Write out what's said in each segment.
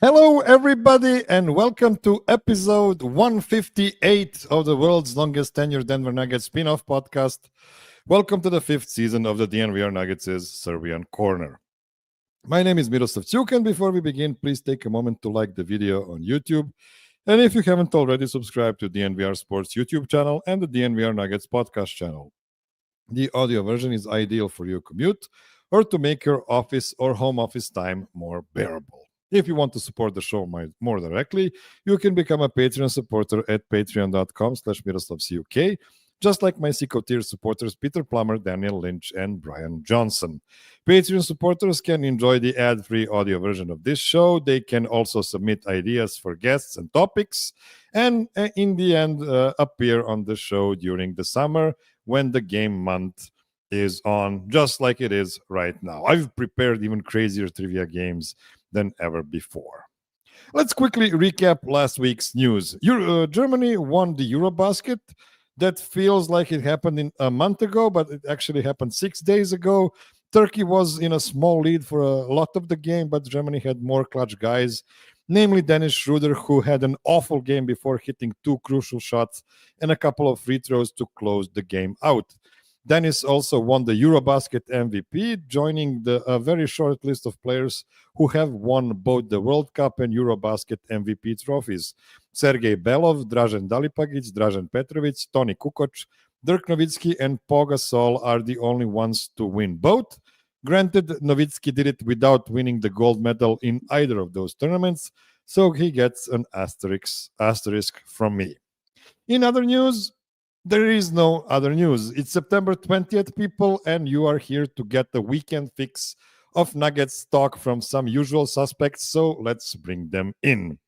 Hello, everybody, and welcome to episode 158 of the world's longest tenured Denver Nuggets spin-off podcast. Welcome to the fifth season of the DNVR Nuggets' Serbian Corner. My name is Miroslav Ćuk, and before we begin, please take a moment to like the video on YouTube. And if you haven't already, subscribe to DNVR Sports YouTube channel and the DNVR Nuggets podcast channel. The audio version is ideal for your commute or to make your office or home office time more bearable. If you want to support the show more directly, you can become a Patreon supporter at patreon.com/MiroslavCuk, just like my Seco tier supporters Peter Plummer, Daniel Lynch, and Brian Johnson. Patreon supporters can enjoy the ad-free audio version of this show. They can also submit ideas for guests and topics, and in the end, appear on the show during the summer when the game month is on, just like it is right now. I've prepared even crazier trivia games than ever before. Let's quickly recap last week's news. Germany won the Eurobasket. That feels like it happened a month ago, but it actually happened 6 days ago. Turkey was in a small lead for a lot of the game, but Germany had more clutch guys, namely Dennis Schroeder, who had an awful game before hitting 2 crucial shots and a couple of free throws to close the game out. Dennis also won the Eurobasket MVP, joining a very short list of players who have won both the World Cup and Eurobasket MVP trophies. Sergej Belov, Dražen Dalipagic, Dražen Petrovic, Toni Kukoc, Dirk Nowitzki, and Pau Gasol are the only ones to win both. Granted, Nowitzki did it without winning the gold medal in either of those tournaments, so he gets an asterisk from me. In other news, there is no other news. It's September 20th, people, and you are here to get the weekend fix of Nuggets talk from some usual suspects, so let's bring them in.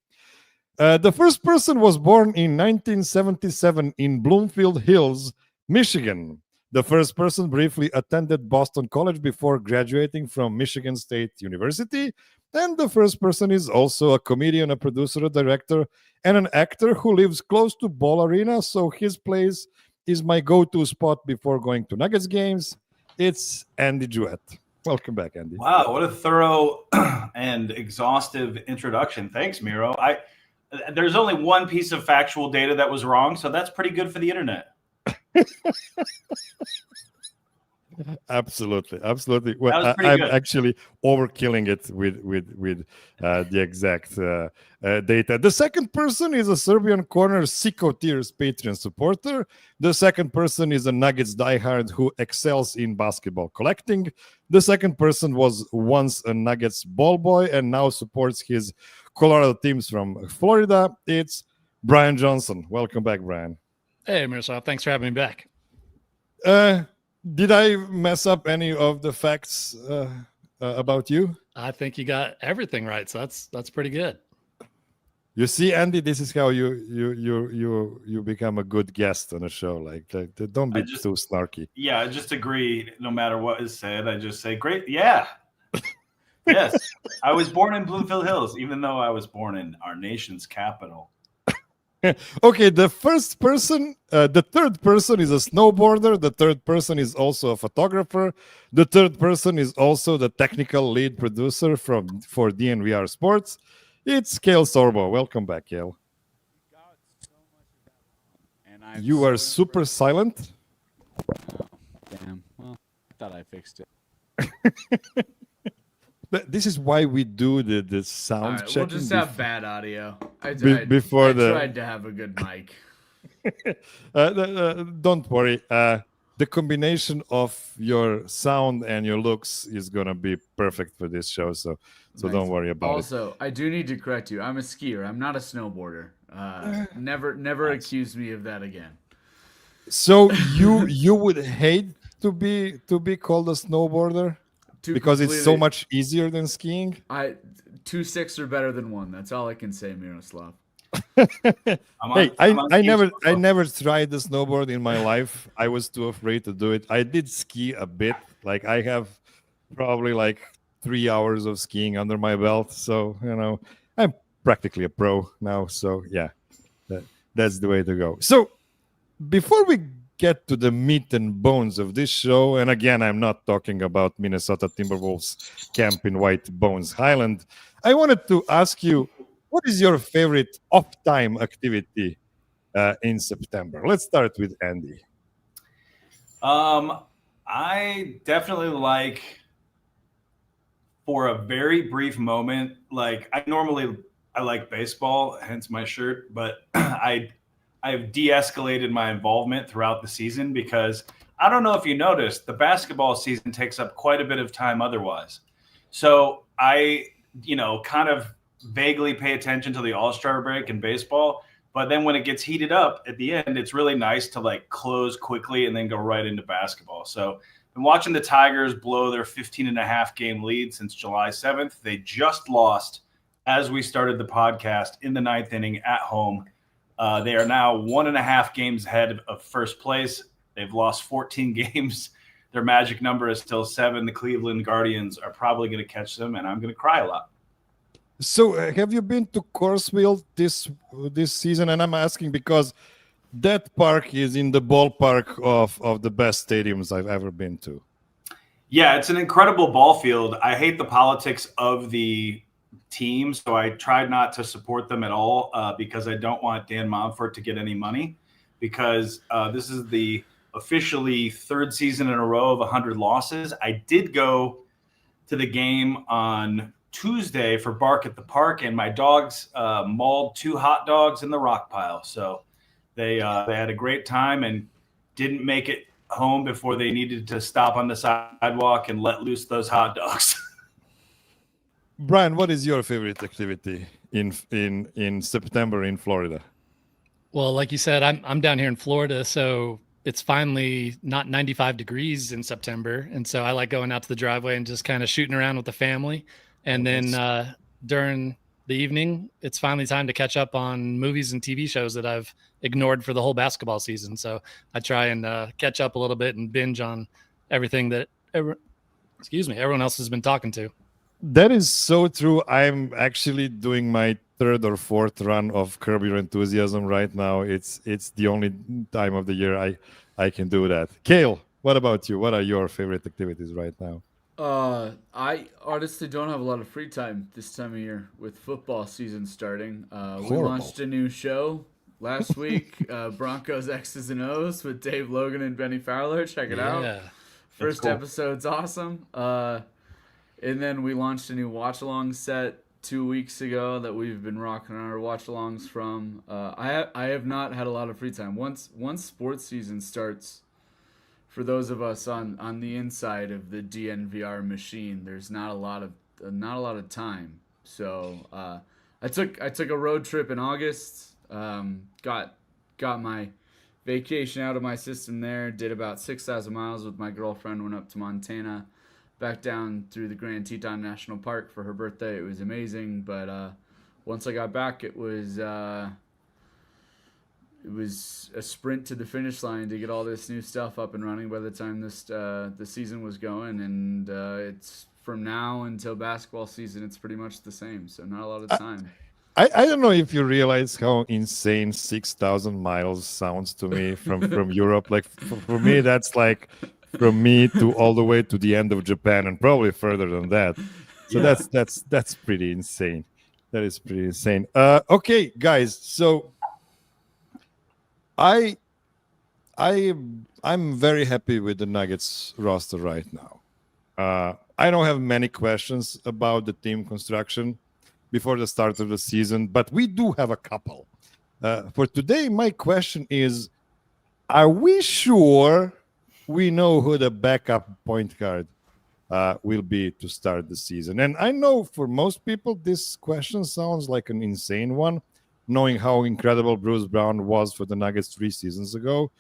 The first person was born in 1977 in Bloomfield Hills, Michigan. The first person briefly attended Boston College before graduating from Michigan State University. And the first person is also a comedian, a producer, a director, and an actor who lives close to Ball Arena, so his place is my go-to spot before going to Nuggets games. It's Andy Jewett. Welcome back, Andy. Wow, what a thorough and exhaustive introduction. Thanks, Miro. There's only one piece of factual data that was wrong, so that's pretty good for the internet. Absolutely. Well, I'm actually overkilling it with the exact data. The second person is a Serbian Corner Seco Tiers Patreon supporter. The second person is a Nuggets diehard who excels in basketball collecting. The second person was once a Nuggets ball boy and now supports his Colorado teams from Florida. It's Brian Johnson. Welcome back, Brian. Hey, Miroslav. Thanks for having me back. Did I mess up any of the facts about you? I think you got everything right, so that's pretty good. You see, Andy, this is how you become a good guest on a show. Like don't be too snarky. Yeah, I just agree. No matter what is said, I just say, "Great, yeah, yes." I was born in Bloomfield Hills, even though I was born in our nation's capital. Okay, the third person is a snowboarder. The third person is also a photographer. The third person is also the technical lead producer for DNVR Sports. It's Kale Sorbo. Welcome back, Kale. You are super silent. Oh, damn. Well, I thought I fixed it. But this is why we do the sound checking. We'll just have bad audio. I tried to have a good mic. Don't worry. The combination of your sound and your looks is gonna be perfect for this show. So nice. Don't worry about it. Also, I do need to correct you. I'm a skier. I'm not a snowboarder. Never accuse me of that again. So you would hate to be called a snowboarder? Because it's so much easier than skiing? 2 6 are better than 1. That's all I can say, Miroslav. I never tried the snowboard in my life. I was too afraid to do it. I did ski a bit. Like I have probably like 3 hours of skiing under my belt. So, I'm practically a pro now. So yeah, that's the way to go. So before we get to the meat and bones of this show, and again, I'm not talking about Minnesota Timberwolves camp in White Bones Highland. I wanted to ask you, what is your favorite off-time activity in September? Let's start with Andy. I definitely like, for a very brief moment, like I like baseball, hence my shirt, but I've de-escalated my involvement throughout the season because I don't know if you noticed, the basketball season takes up quite a bit of time otherwise. So I, kind of vaguely pay attention to the All-Star break in baseball, but then when it gets heated up at the end, it's really nice to like close quickly and then go right into basketball. So been watching the Tigers blow their 15.5 game lead since July 7th. They just lost as we started the podcast in the 9th inning at home. They are now 1.5 games ahead of first place. They've lost 14 games. Their magic number is still 7. The Cleveland Guardians are probably going to catch them, and I'm going to cry a lot. So, have you been to Corseville this season? And I'm asking because that park is in the ballpark of the best stadiums I've ever been to. Yeah, it's an incredible ball field. I hate the politics of the team, so I tried not to support them at all because I don't want Dan Monfort to get any money, because this is the officially 3rd season in a row of 100 losses. I did go to the game on Tuesday for Bark at the Park, and my dogs mauled 2 hot dogs in the rock pile. So they had a great time and didn't make it home before they needed to stop on the sidewalk and let loose those hot dogs. Brian, what is your favorite activity in September in Florida? Well, like you said, I'm down here in Florida, so it's finally not 95 degrees in September, and so I like going out to the driveway and just kind of shooting around with the family. And then during the evening, it's finally time to catch up on movies and TV shows that I've ignored for the whole basketball season. So I try and catch up a little bit and binge on everything that everyone else has been talking to. That is so true. I'm actually doing my 3rd or 4th run of Curb Your Enthusiasm right now. It's the only time of the year I can do that. Kale, what about you? What are your favorite activities right now? I honestly don't have a lot of free time this time of year with football season starting. We launched a new show last week, Broncos X's and O's with Dave Logan and Benny Fowler. Check it out. First episode's awesome. And then we launched a new watch-along set 2 weeks ago that we've been rocking our watch-alongs from. I have not had a lot of free time. Once sports season starts, for those of us on the inside of the DNVR machine, there's not a lot of time. So I took a road trip in August. Got my vacation out of my system there. Did about 6,000 miles with my girlfriend. Went up to Montana, back down through the Grand Teton National Park for her birthday. It was amazing. But once I got back, it was a sprint to the finish line to get all this new stuff up and running by the time the season was going. And it's from now until basketball season, it's pretty much the same. So not a lot of time. I don't know if you realize how insane 6,000 miles sounds to me from Europe. Like for me, that's like from me to all the way to the end of Japan and probably further than that. So Yeah. that's pretty insane. That is pretty insane. Okay, guys. So I'm very happy with the Nuggets roster right now. I don't have many questions about the team construction before the start of the season, but we do have a couple. For today, my question is, are we sure we know who the backup point guard will be to start the season? And I know for most people, this question sounds like an insane one, knowing how incredible Bruce Brown was for the Nuggets 3 seasons ago.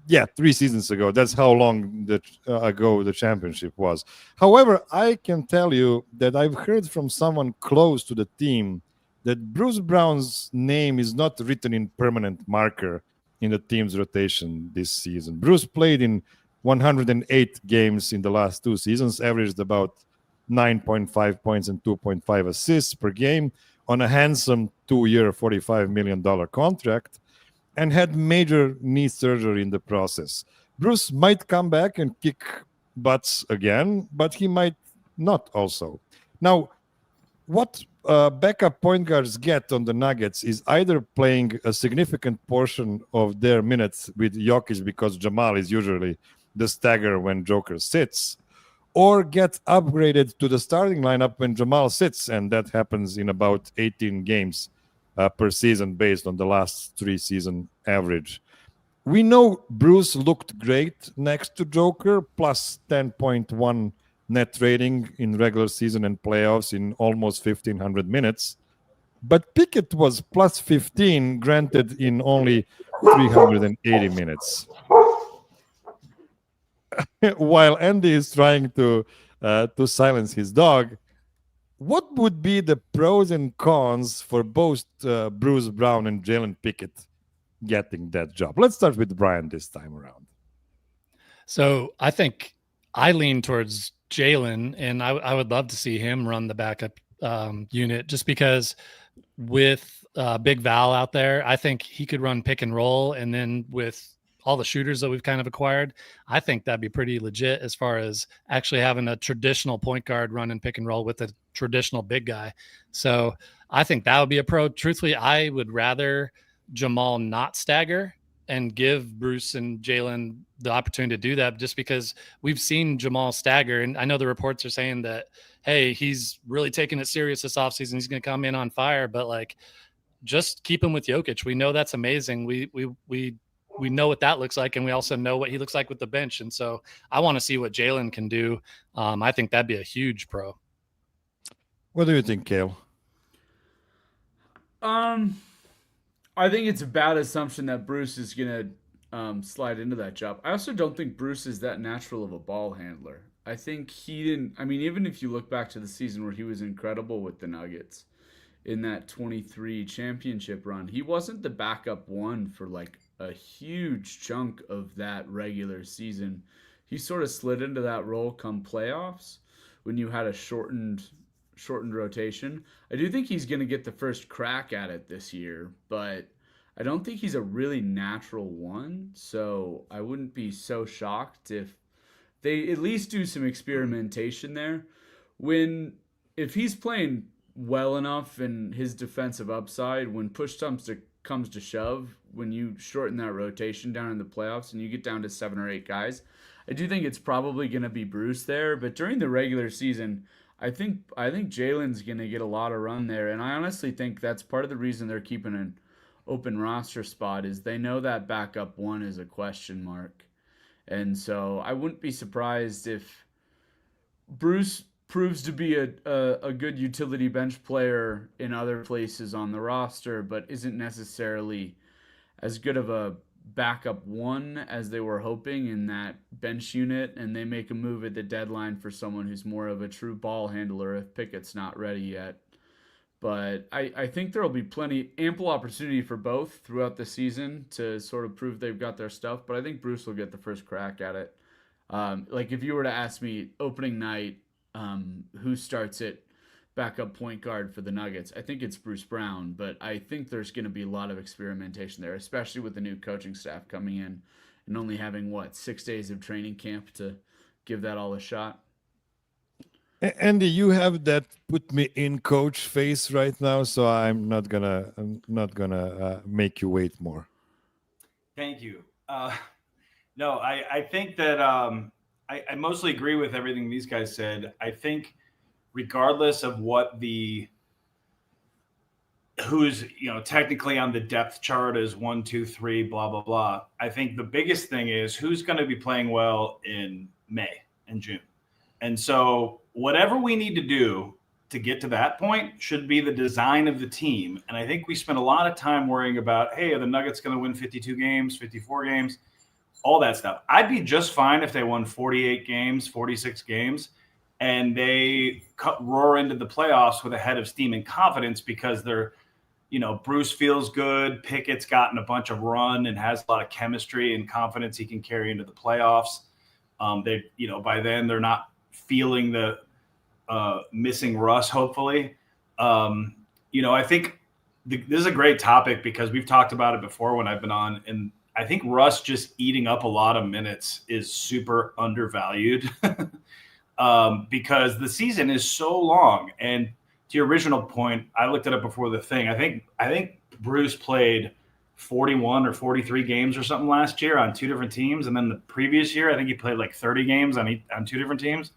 Yeah, 3 seasons ago. That's how long ago the championship was. However, I can tell you that I've heard from someone close to the team that Bruce Brown's name is not written in permanent marker in the team's rotation this season. Bruce played in 108 games in the last 2 seasons, averaged about 9.5 points and 2.5 assists per game on a handsome 2-year, $45 million contract, and had major knee surgery in the process. Bruce might come back and kick butts again, but he might not also. Now, what backup point guards get on the Nuggets is either playing a significant portion of their minutes with Jokic because Jamal is usually the stagger when Joker sits, or get upgraded to the starting lineup when Jamal sits, and that happens in about 18 games per season based on the last 3-season average. We know Bruce looked great next to Joker, plus 10.1 net rating in regular season and playoffs in almost 1,500 minutes. But Pickett was plus 15, granted in only 380 minutes. While Andy is trying to silence his dog, what would be the pros and cons for both Bruce Brown and Jalen Pickett getting that job? Let's start with Brian this time around. So I think I lean towards Jalen, and I would love to see him run the backup unit, just because with Big Val out there, I think he could run pick and roll, and then with all the shooters that we've kind of acquired, I think that'd be pretty legit as far as actually having a traditional point guard running pick and roll with a traditional big guy. So I think that would be a pro. Truthfully, I would rather Jamal not stagger and give Bruce and Jalen the opportunity to do that, just because we've seen Jamal stagger. And I know the reports are saying that, hey, he's really taking it serious this offseason. He's going to come in on fire, but like, just keep him with Jokic. We know that's amazing. We know what that looks like, and we also know what he looks like with the bench. And so I want to see what Jalen can do. I think that'd be a huge pro. What do you think, Kale? I think it's a bad assumption that Bruce is going to slide into that job. I also don't think Bruce is that natural of a ball handler. I think he didn't. I mean, even if you look back to the season where he was incredible with the Nuggets in that 23 championship run, he wasn't the backup one for like a huge chunk of that regular season. He sort of slid into that role come playoffs when you had a shortened rotation. I do think he's going to get the first crack at it this year, but I don't think he's a really natural one. So I wouldn't be so shocked if they at least do some experimentation there. If he's playing well enough in his defensive upside, when push comes to shove, when you shorten that rotation down in the playoffs and you get down to 7 or 8 guys, I do think it's probably going to be Bruce there. But during the regular season, I think Jalen's going to get a lot of run there, and I honestly think that's part of the reason they're keeping an open roster spot, is they know that backup one is a question mark. And so I wouldn't be surprised if Bruce proves to be a good utility bench player in other places on the roster, but isn't necessarily as good of a backup one as they were hoping in that bench unit, and they make a move at the deadline for someone who's more of a true ball handler if Pickett's not ready yet. But I think there will be ample opportunity for both throughout the season to sort of prove they've got their stuff, but I think Bruce will get the first crack at it. Like if you were to ask me opening night, who starts at backup point guard for the Nuggets, I think it's Bruce Brown, but I think there's going to be a lot of experimentation there, especially with the new coaching staff coming in and only having 6 days of training camp to give that all a shot. Andy, you have that put me in coach face right now, so I'm not gonna make you wait more. Thank you. No, I think that I mostly agree with everything these guys said. I think regardless of what who's technically on the depth chart is 1, 2, 3, blah blah blah, I think the biggest thing is who's going to be playing well in May and June. And so whatever we need to do to get to that point should be the design of the team. And I think we spent a lot of time worrying about, hey, are the Nuggets going to win 52 games, 54 games, all that stuff. I'd be just fine if they won 48 games, 46 games, and they roar into the playoffs with a head of steam and confidence because they're, Bruce feels good. Pickett's gotten a bunch of run and has a lot of chemistry and confidence he can carry into the playoffs. By then they're not feeling the missing Russ, hopefully. I think this is a great topic because we've talked about it before when I've been on, and I think Russ just eating up a lot of minutes is super undervalued because the season is so long and to your original point, I looked it up before the thing. I think Bruce played 41 or 43 games or something last year on 2 different teams, and then the previous year I think he played like 30 games on 2 different teams.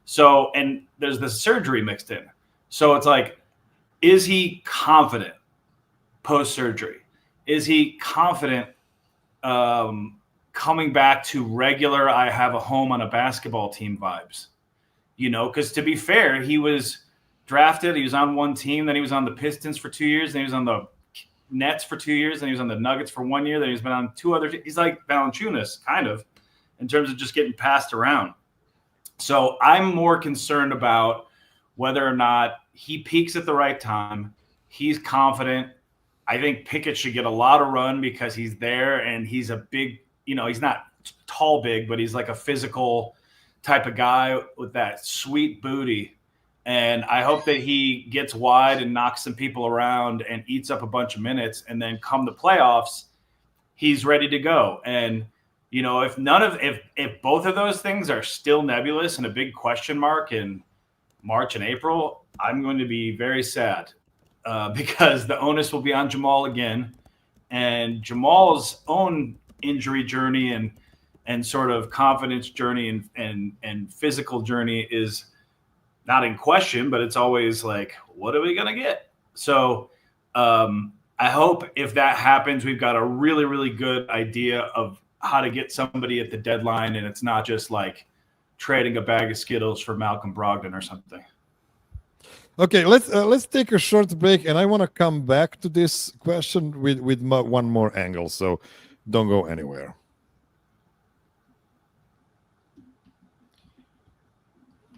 So, and there's the surgery mixed in. So it's like, is he confident post surgery? Is he confident coming back to regular I have a home on a basketball team vibes? You know, because to be fair, he was drafted. He was on one team. Then he was on the Pistons for 2 years. Then he was on the Nets for 2 years. Then he was on the Nuggets for 1 year. Then he's been on 2 other teams. He's like Valanciunas, kind of, in terms of just getting passed around. So I'm more concerned about whether or not he peaks at the right time. He's confident. I think Pickett should get a lot of run because he's there and he's a big, you know, he's not tall big, but he's like a physical type of guy with that sweet booty. And I hope that he gets wide and knocks some people around and eats up a bunch of minutes. And then come the playoffs, he's ready to go. And, you know, if both of those things are still nebulous and a big question mark in March and April, I'm going to be very sad because the onus will be on Jamal again. And Jamal's own injury journey and sort of confidence journey and physical journey is not in question, but it's always like, what are we going to get? So I hope if that happens, we've got a really, really good idea of how to get somebody at the deadline. And it's not just like trading a bag of Skittles for Malcolm Brogdon or something. Okay, let's take a short break, and I want to come back to this question with one more angle. So don't go anywhere.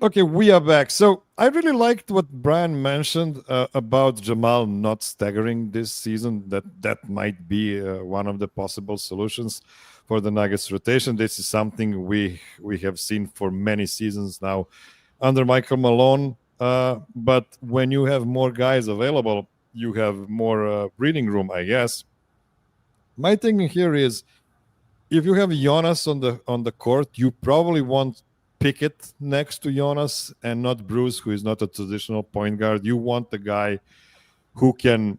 Okay, we are back. So I really liked what Brian mentioned about Jamal not staggering this season. That might be one of the possible solutions for the Nuggets rotation. This is something we have seen for many seasons now under Michael Malone. But when you have more guys available, you have more breathing room, I guess. My thinking here is, if you have Jonas on the court, you probably want Pickett next to Jonas and not Bruce, who is not a traditional point guard. You want the guy who can,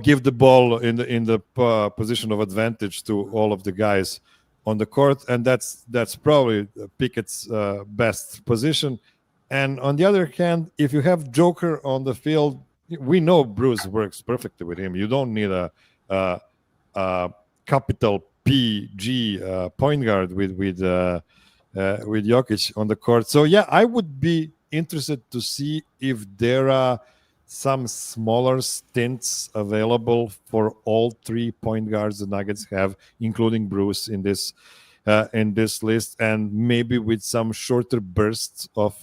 give the ball in the position of advantage to all of the guys on the court, and that's probably Pickett's best position. And on the other hand, if you have Joker on the field, we know Bruce works perfectly with him. You don't need a capital PG point guard with Jokic on the court. So yeah, I would be interested to see if there are some smaller stints available for all 3 point guards the Nuggets have, including Bruce in this list, and maybe with some shorter bursts of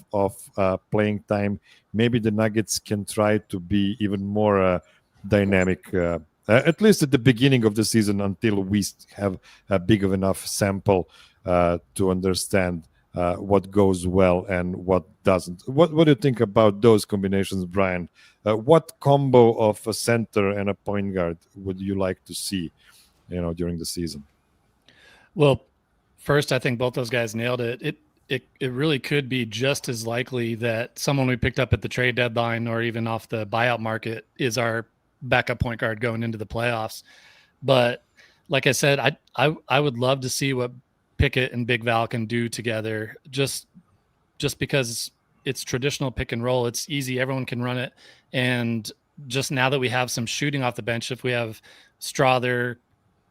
playing time, maybe the Nuggets can try to be even more dynamic, at least at the beginning of the season, until we have a big of enough sample to understand what goes well and what doesn't. What do you think about those combinations, Brian? What combo of a center and a point guard would you like to see, during the season? Well, first, I think both those guys nailed it. It really could be just as likely that someone we picked up at the trade deadline or even off the buyout market is our backup point guard going into the playoffs. But like I said, I would love to see what Pickett and Big Val can do together, just because it's traditional pick and roll. It's easy. Everyone can run it. And just now that we have some shooting off the bench, if we have Strother,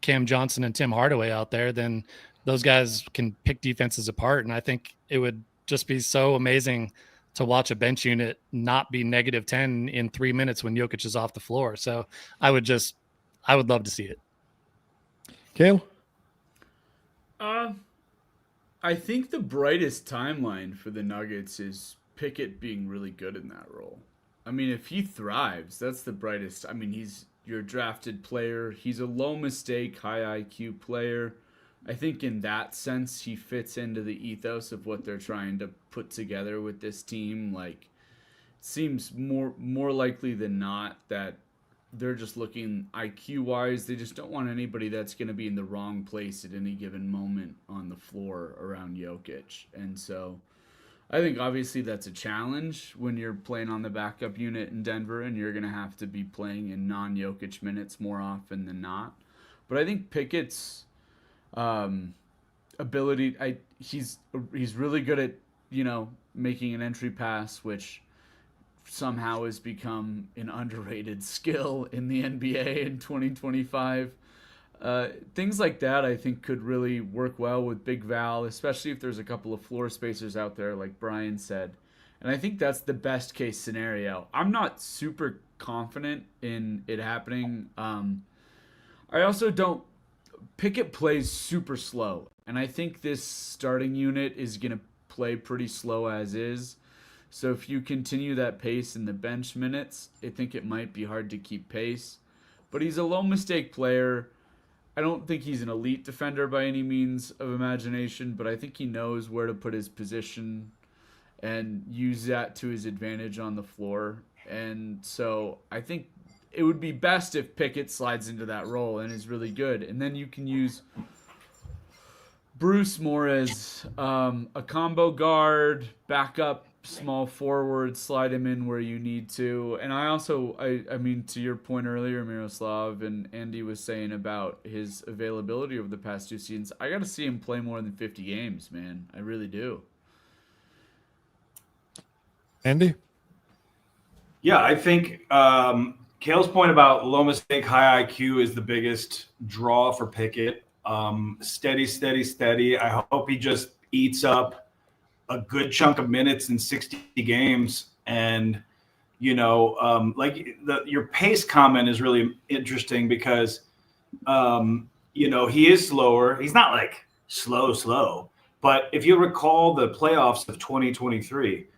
Cam Johnson, and Tim Hardaway out there, then those guys can pick defenses apart. And I think it would just be so amazing to watch a bench unit not be -10 in 3 minutes when Jokic is off the floor. So I would love to see it. Kale? I think the brightest timeline for the Nuggets is Pickett being really good in that role. I mean, if he thrives, that's the brightest. I mean, he's your drafted player. He's a low mistake, high IQ player. I think in that sense, he fits into the ethos of what they're trying to put together with this team. Like, it seems more likely than not that they're just looking IQ-wise. They just don't want anybody that's going to be in the wrong place at any given moment on the floor around Jokic. And so I think obviously that's a challenge when you're playing on the backup unit in Denver and you're going to have to be playing in non-Jokic minutes more often than not. But I think Pickett's ability, he's really good at, making an entry pass, which somehow has become an underrated skill in the NBA in 2025. Things like that I think could really work well with Big Val, especially if there's a couple of floor spacers out there, like Brian said. And I think that's the best case scenario. I'm not super confident in it happening. I also don't. Pickett plays super slow, and I think this starting unit is going to play pretty slow as is. So if you continue that pace in the bench minutes, I think it might be hard to keep pace. But he's a low mistake player. I don't think he's an elite defender by any means of imagination, but I think he knows where to put his position and use that to his advantage on the floor. And so I think it would be best if Pickett slides into that role and is really good. And then you can use Bruce more as a combo guard, backup, small forward, slide him in where you need to. And I also, I mean, to your point earlier, Miroslav, and Andy was saying about his availability over the past 2 seasons, I got to see him play more than 50 games, man. I really do. Andy? Yeah, I think Kale's point about low mistake, high IQ is the biggest draw for Pickett. Steady. I hope he just eats up a good chunk of minutes in 60 games. And, your pace comment is really interesting because, he is slower. He's not like slow. But if you recall the playoffs of 2023,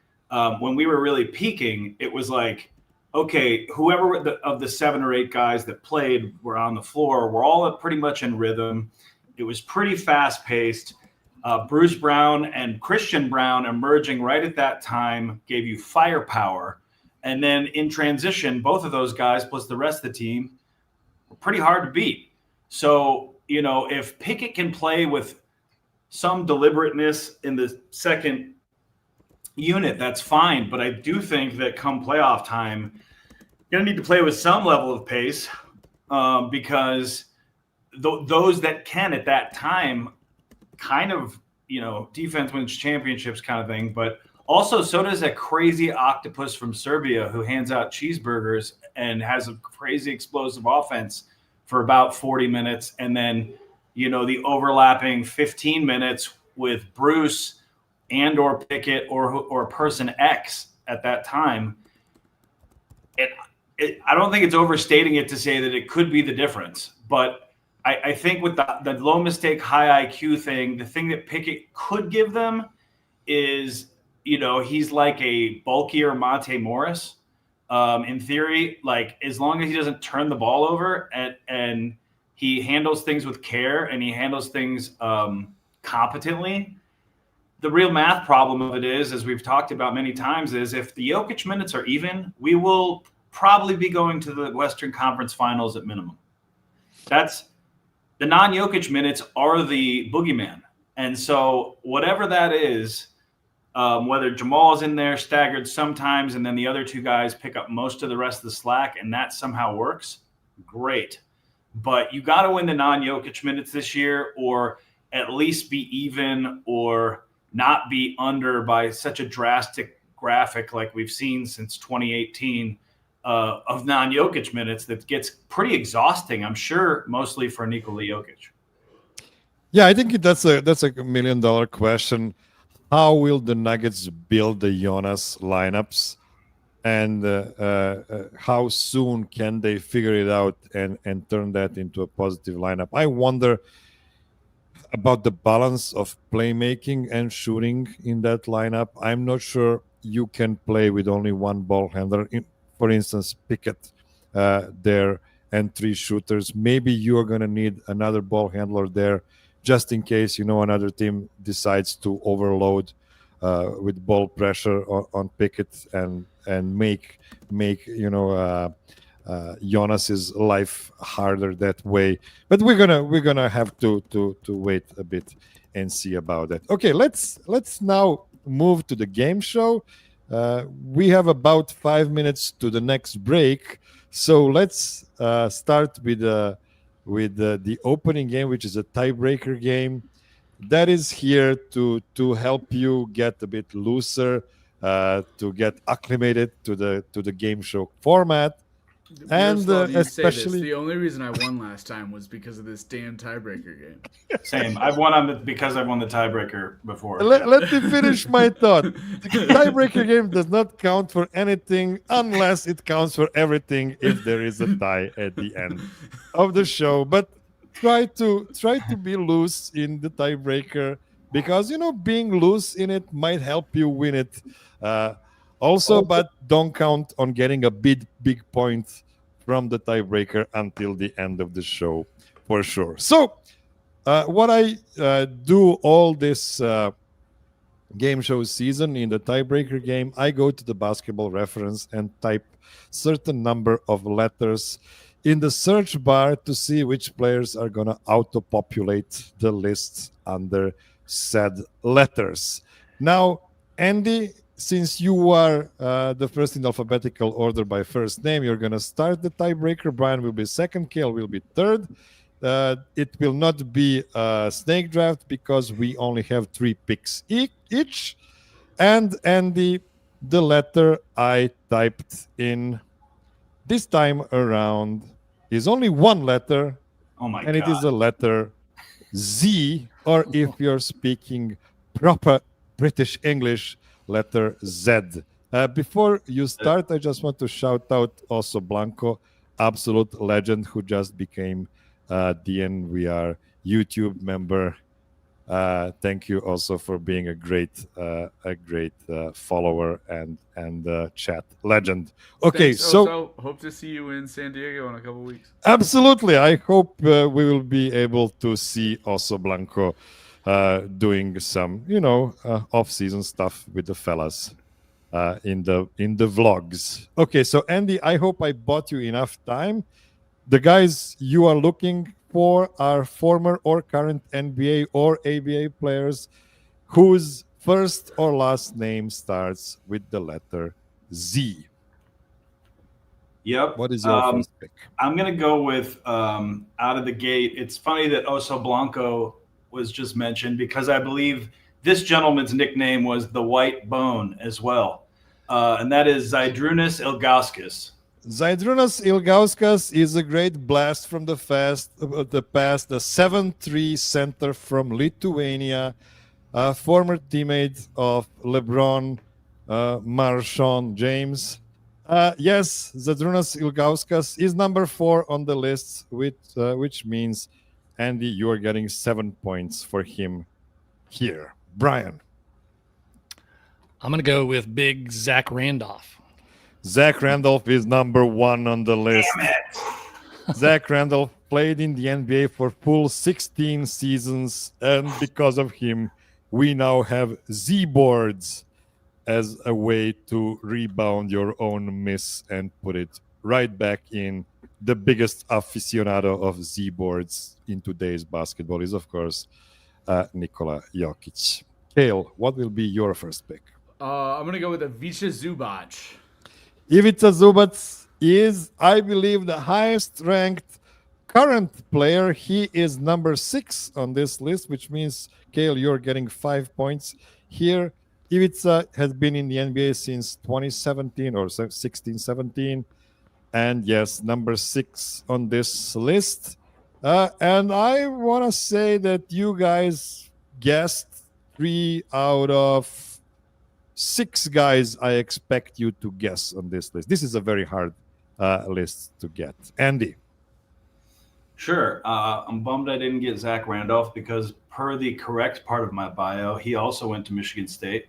when we were really peaking, it was like, okay, whoever of the 7 or 8 guys that played were on the floor, we're all pretty much in rhythm. It was pretty fast paced. Bruce Brown and Christian Brown emerging right at that time gave you firepower. And then in transition, both of those guys plus the rest of the team were pretty hard to beat. So, if Pickett can play with some deliberateness in the second unit, that's fine. But I do think that come playoff time, you're going to need to play with some level of pace because those that can at that time kind of, defense wins championships kind of thing. But also so does a crazy octopus from Serbia who hands out cheeseburgers and has a crazy explosive offense for about 40 minutes. And then, the overlapping 15 minutes with Bruce and or Pickett or person X at that time. I don't think it's overstating it to say that it could be the difference. But I think with the low mistake, high IQ thing, the thing that Pickett could give them is, he's like a bulkier Monte Morris in theory. Like, as long as he doesn't turn the ball over and he handles things with care and he handles things competently. The real math problem of it is, as we've talked about many times, is if the Jokic minutes are even, we will probably be going to the Western Conference Finals at minimum. That's the non-Jokic minutes are the boogeyman. And so whatever that is, whether Jamal is in there staggered sometimes and then the other 2 guys pick up most of the rest of the slack and that somehow works, great. But you got to win the non-Jokic minutes this year, or at least be even, or not be under by such a drastic graphic like we've seen since 2018 of non-Jokic minutes that gets pretty exhausting, I'm sure, mostly for Nikola Jokic. Yeah, I think that's a $1 million question. How will the Nuggets build the Jonas lineups, and how soon can they figure it out and turn that into a positive lineup? I wonder about the balance of playmaking and shooting in that lineup. I'm not sure you can play with only one ball handler. For instance, Pickett there and 3 shooters. Maybe you're going to need another ball handler there just in case, another team decides to overload with ball pressure on Pickett and make Jonas's life harder that way. But we're gonna have to wait a bit and see about that. Okay, let's now move to the game show. We have about 5 minutes to the next break, so let's start with the opening game, which is a tiebreaker game. That is here to help you get a bit looser, to get acclimated to the game show format. And especially the only reason I won last time was because of this damn tiebreaker game. Same. I've won because I've won the tiebreaker before. Let me finish my thought. The tiebreaker game does not count for anything unless it counts for everything if there is a tie at the end of the show. But try to be loose in the tiebreaker, because being loose in it might help you win it. Also, but don't count on getting a big point from the tiebreaker until the end of the show, for sure. So, what I do all this game show season in the tiebreaker game, I go to the basketball reference and type certain number of letters in the search bar to see which players are going to auto-populate the list under said letters. Now, Andy, since you are the first in alphabetical order by first name, you're going to start the tiebreaker. Brian will be second. Kale will be third. It will not be a snake draft because we only have 3 picks each. And Andy, the letter I typed in this time around is only one letter. Oh my and God. It is a letter Z, or if you're speaking proper British English, letter Z. Before you start, I just want to shout out also Blanco, absolute legend, who just became DNVR YouTube member. Thank you also for being a great follower and chat legend. Okay, Thanks. so Also, hope to see you in San Diego in a couple weeks. absolutely, I hope we will be able to see also Blanco doing some, off-season stuff with the fellas in the vlogs. Okay, so Andy, I hope I bought you enough time. The guys you are looking for are former or current NBA or ABA players whose first or last name starts with the letter Z. Yep. What is your first pick? I'm going to go with out of the gate. It's funny that Oso Blanco was just mentioned because I believe this gentleman's nickname was the White Bone as well. And that is Zydrunas Ilgauskas. Zydrunas Ilgauskas is a great blast from the past, the 7'3" center from Lithuania, former teammate of LeBron, Marshawn James. Yes, Zydrunas Ilgauskas is number 4 on the list, which means, Andy, you are getting 7 points for him here. Brian. I'm going to go with big Zach Randolph. Zach Randolph is number 1 on the list. Damn it. Zach Randolph played in the NBA for full 16 seasons, and because of him, we now have Z boards as a way to rebound your own miss and put it right back in. The biggest aficionado of Z boards in today's basketball is, of course, Nikola Jokic. Kale, what will be your first pick? I'm going to go with Ivica Zubac. Ivica Zubac is, I believe, the highest ranked current player. He is number 6 on this list, which means, Kale, you're getting 5 points here. Ivica has been in the NBA since 2017 or 16-17. And yes, number 6 on this list. And I want to say that you guys guessed 3 out of 6 guys I expect you to guess on this list. This is a very hard list to get. Andy. Sure. I'm bummed I didn't get Zach Randolph because per the correct part of my bio, he also went to Michigan State.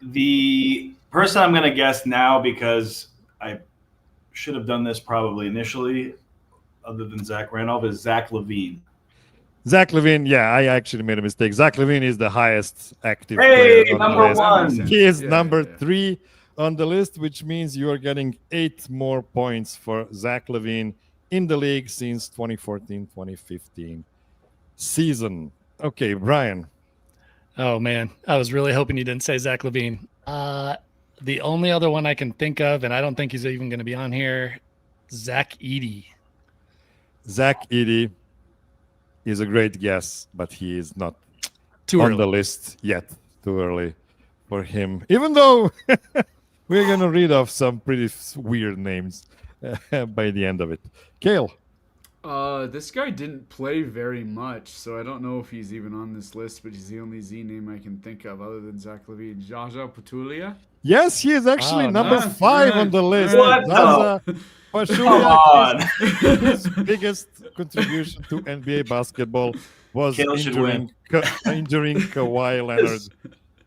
The person I'm going to guess now, because I should have done this probably initially, other than Zach Randolph, is Zach LaVine. Zach LaVine, yeah, I actually made a mistake. Zach LaVine is the highest active Hey, player on number the list. 1. He is Yeah, number yeah. 3 on the list, which means you are getting 8 more points for Zach LaVine in the league since 2014-2015 season. Okay, Brian. Oh man, I was really hoping you didn't say Zach LaVine. The only other one I can think of, and I don't think he's even going to be on here, Zach Edey. Zach Edey is a great guess, but he is not Too on early. the list yet. Too early for him. Even though we're going to read off some pretty weird names by the end of it. Kale. This guy didn't play very much, so I don't know if he's even on this list, but he's the only Z name I can think of other than Zach LaVine. Jaja Pachulia? Yes, he is actually Oh, number nice. 5 on the list. What Zaza Come Pachulia, on. his biggest contribution to NBA basketball was Kale should injuring Kawhi Leonard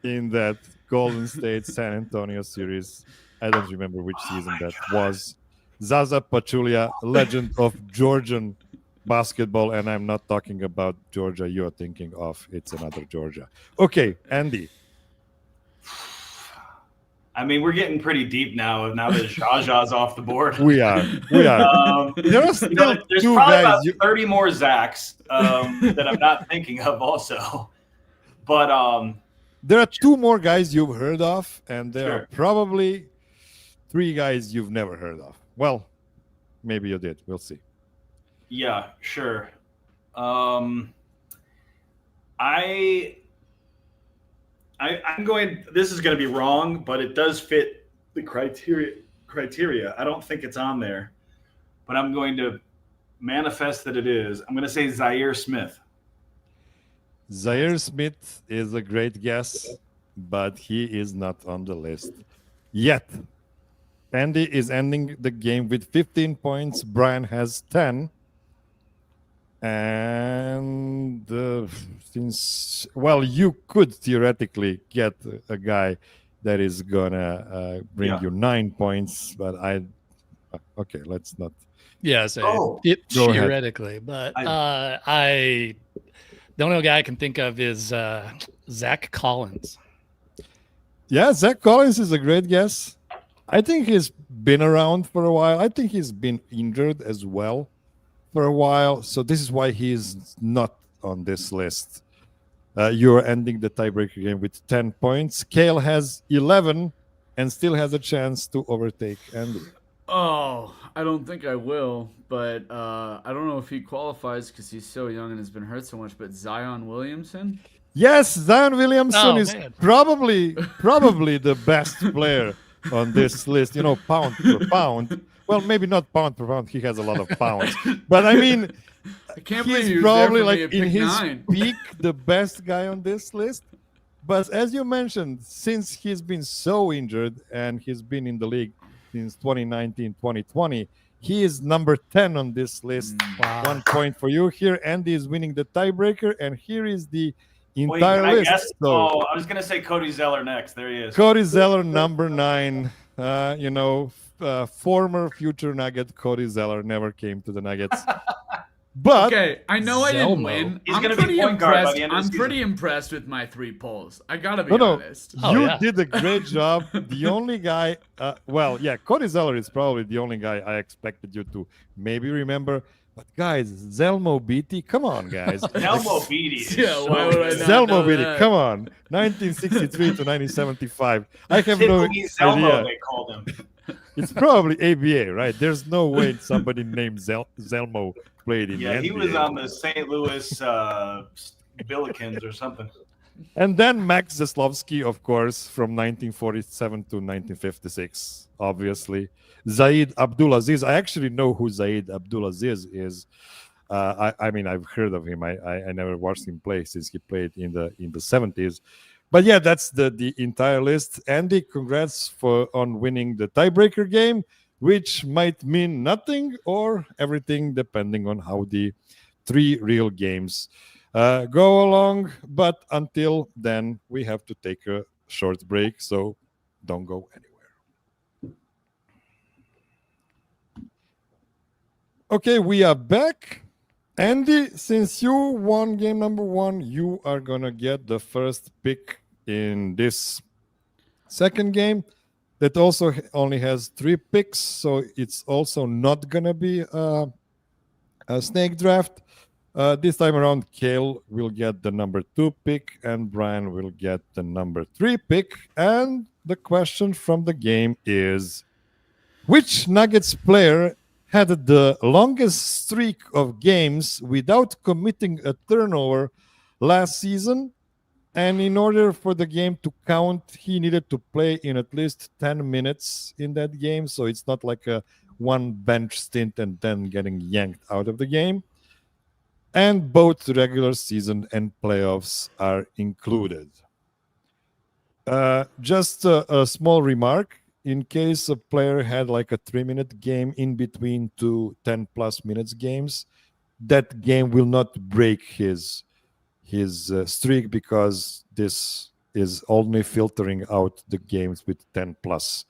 in that Golden State San Antonio series. I don't remember which season that was. Zaza Pachulia, legend of Georgian basketball, and I'm not talking about Georgia you're thinking of. It's another Georgia. Okay, Andy. I mean, we're getting pretty deep now that Jaja's off the board. We are. There are still There's two probably guys. about 30 more Zachs that I'm not thinking of also. But There are 2 more guys you've heard of, and there Sure. are probably 3 guys you've never heard of. Well, maybe you did. We'll see. yeah, sure. I'm going. This is going to be wrong, but it does fit the criteria. I don't think it's on there, but I'm going to manifest that it is. I'm going to say Zaire Smith. Zaire Smith is a great guess, but he is not on the list yet. Andy is ending the game with 15 points. Brian has 10. And since, well, you could theoretically get a guy that is gonna bring you 9 points, but okay, let's not. Yeah, so Oh, go ahead. theoretically, but the only guy I can think of is Zach Collins. Yeah, Zach Collins is a great guess. I think he's been around for a while. I think he's been injured as well for a while. So this is why he's not on this list. You're ending the tiebreaker game with 10 points. Kale has 11 and still has a chance to overtake Andy. Oh, I don't think I will, but I don't know if he qualifies because he's so young and has been hurt so much, but Zion Williamson? Yes, Zion Williamson is man. probably the best player on this list, pound per pound. Well, maybe not pound per pound. He has a lot of pounds. But I mean, I can't believe he he's was there probably for me like at in pick his 9. peak, the best guy on this list. But as you mentioned, since he's been so injured and he's been in the league since 2019, 2020, he is number 10 on this list. Wow. 1 point for you here. Andy is winning the tiebreaker, and here is the Wait, entire can I list. guess? So, I was going to say Cody Zeller next. There he is. Cody Zeller, number 9. Former future Nugget Cody Zeller never came to the Nuggets. But Okay, I know I didn't Zelmo. win. He's I'm gonna be pretty point guard by impressed. the end of the I'm season. pretty impressed with my 3 polls. I gotta be No. honest. Oh, you yeah. did a great job. The only guy, Cody Zeller is probably the only guy I expected you to maybe remember. But guys, Zelmo Beatty, come on, guys. Zelmo Beatty. is Yeah, so why would I good. not know Zelmo Beatty, that? come on. 1963 to 1975. I have no Tiffany Zelmo, idea. they called him. It's probably ABA, right? There's no way somebody named Zelmo played in Yeah, the he NBA. was on the St. Louis Billikens or something. And then Max Zaslovsky, of course, from 1947 to 1956, obviously. Zaid Abdulaziz. I actually know who Zaid Abdulaziz is. I mean, I've heard of him. I never watched him play since he played in the 70s. But yeah, that's the entire list. Andy, congrats on winning the tiebreaker game, which might mean nothing or everything, depending on how the 3 real games go along. But until then, we have to take a short break, so don't go anywhere. Okay, we are back. Andy, since you won game number 1, you are going to get the first pick in this second game that also only has 3 picks, so it's also not going to be a snake draft. This time around, Kale will get the number 2 pick, and Brian will get the number 3 pick. And the question from the game is, which Nuggets player had the longest streak of games without committing a turnover last season? And in order for the game to count, he needed to play in at least 10 minutes in that game. So it's not like a one bench stint and then getting yanked out of the game. And both regular season and playoffs are included. Just a small remark. In case a player had like a 3-minute game in between two 10-plus minutes games, that game will not break his streak, because this is only filtering out the games with 10-plus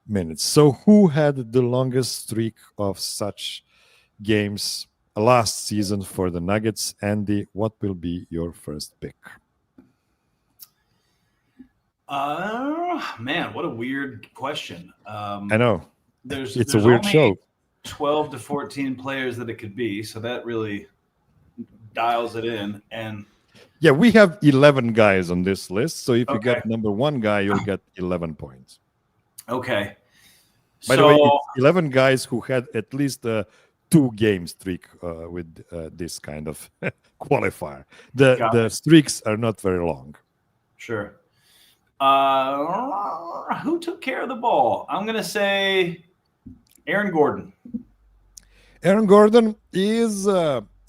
minutes. So who had the longest streak of such games last season for the Nuggets? Andy, what will be your first pick? Man, what a weird question. I know. There's a weird only show. 12 to 14 players that it could be, so that really dials it in. And yeah, we have 11 guys on this list. So if you get number 1 guy, you'll get 11 points. Okay. By the way, it's 11 guys who had at least a 2-game streak with this kind of qualifier. The streaks are not very long. Sure. Who took care of the ball? I'm going to say Aaron Gordon. Aaron Gordon is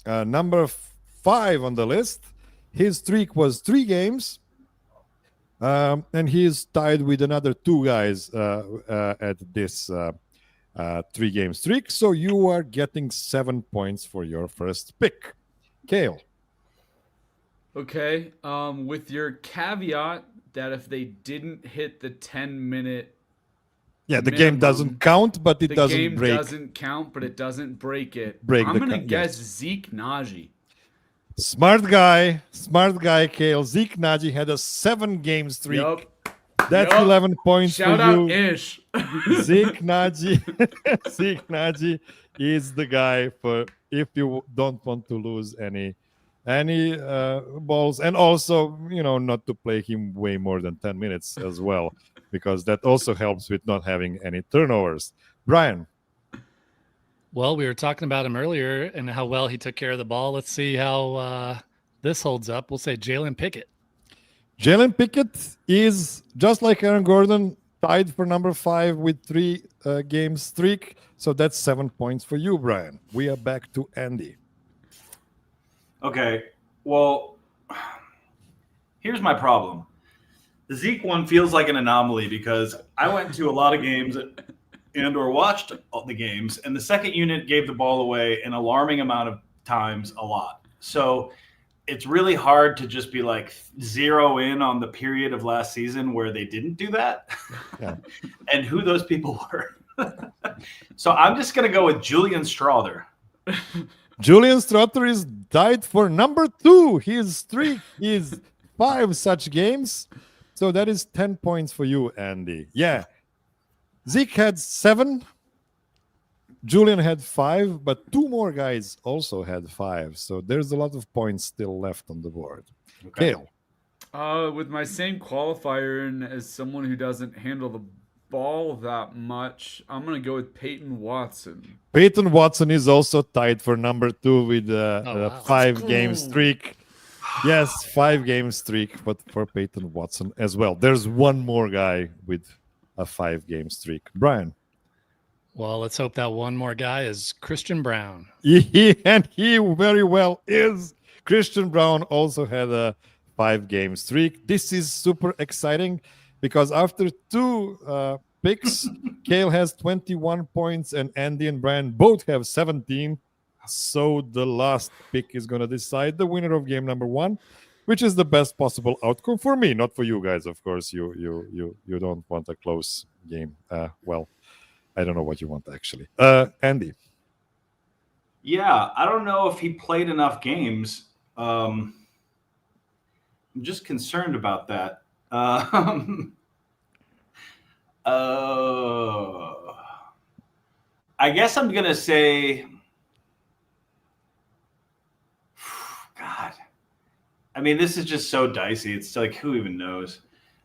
number 5 on the list. His streak was 3 games. And he is tied with another 2 guys at this 3-game streak. So you are getting 7 points for your first pick. Kale. Okay. With your caveat that if they didn't hit the 10-minute the game doesn't count, but it doesn't break. The game doesn't count, but it doesn't break it. I'm going to guess Zeke Naji. Smart guy, Kale. Zeke Naji had a 7-game streak. Yep. That's 11 points Shout for you. Shout out Ish. Zeke Naji is the guy for if you don't want to lose any balls, and also not to play him way more than 10 minutes as well, because that also helps with not having any turnovers. Brian. Well, we were talking about him earlier and how well he took care of the ball. Let's see how this holds up. We'll say Jalen Pickett. Jalen Pickett is, just like Aaron Gordon, tied for number 5 with 3-game streak. So that's 7 points for you, Brian. We are back to Andy. Okay, well, here's my problem. The Zeke one feels like an anomaly because I went to a lot of games and or watched the games, and the second unit gave the ball away an alarming amount of times a lot. So it's really hard to just be like zero in on the period of last season where they didn't do that and who those people were. So I'm just going to go with Julian Strawther. Julian Strawther is tied for number 2. His streak is 5 such games. So that is 10 points for you, Andy. Yeah. Zeke had 7. Julian had 5, but 2 more guys also had 5. So there's a lot of points still left on the board. Okay. Kale. With my same qualifier and as someone who doesn't handle the ball that much, I'm going to go with Peyton Watson. Peyton Watson is also tied for number 2 with a 5-game streak. Yes, 5-game streak, but for Peyton Watson as well. There's one more guy with a 5-game streak. Brian. Well, let's hope that one more guy is Christian Braun. And he very well is. Christian Braun also had a 5-game streak. This is super exciting because after 2 picks, Kale has 21 points and Andy and Brian both have 17. So the last pick is going to decide the winner of game number 1, which is the best possible outcome for me, not for you guys. Of course, you don't want a close game. Well, I don't know what you want actually. Andy. Yeah, I don't know if he played enough games. I'm just concerned about that. I guess I'm going to say I mean, this is just so dicey. It's like, who even knows?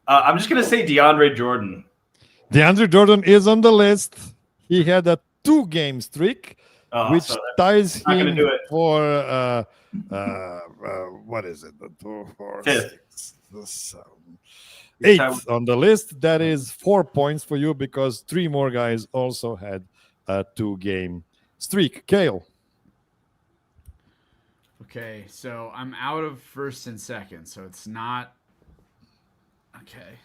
I'm just going to say DeAndre Jordan. DeAndre Jordan is on the list. He had a 2-game streak, which so ties not gonna him do it. for what is it? 2, 4, Fifth. 6, 7, He's 8th on the list. That is 4 points for you because 3 more guys also had a 2-game streak. Kale. Okay, so I'm out of first and second, so it's not okay.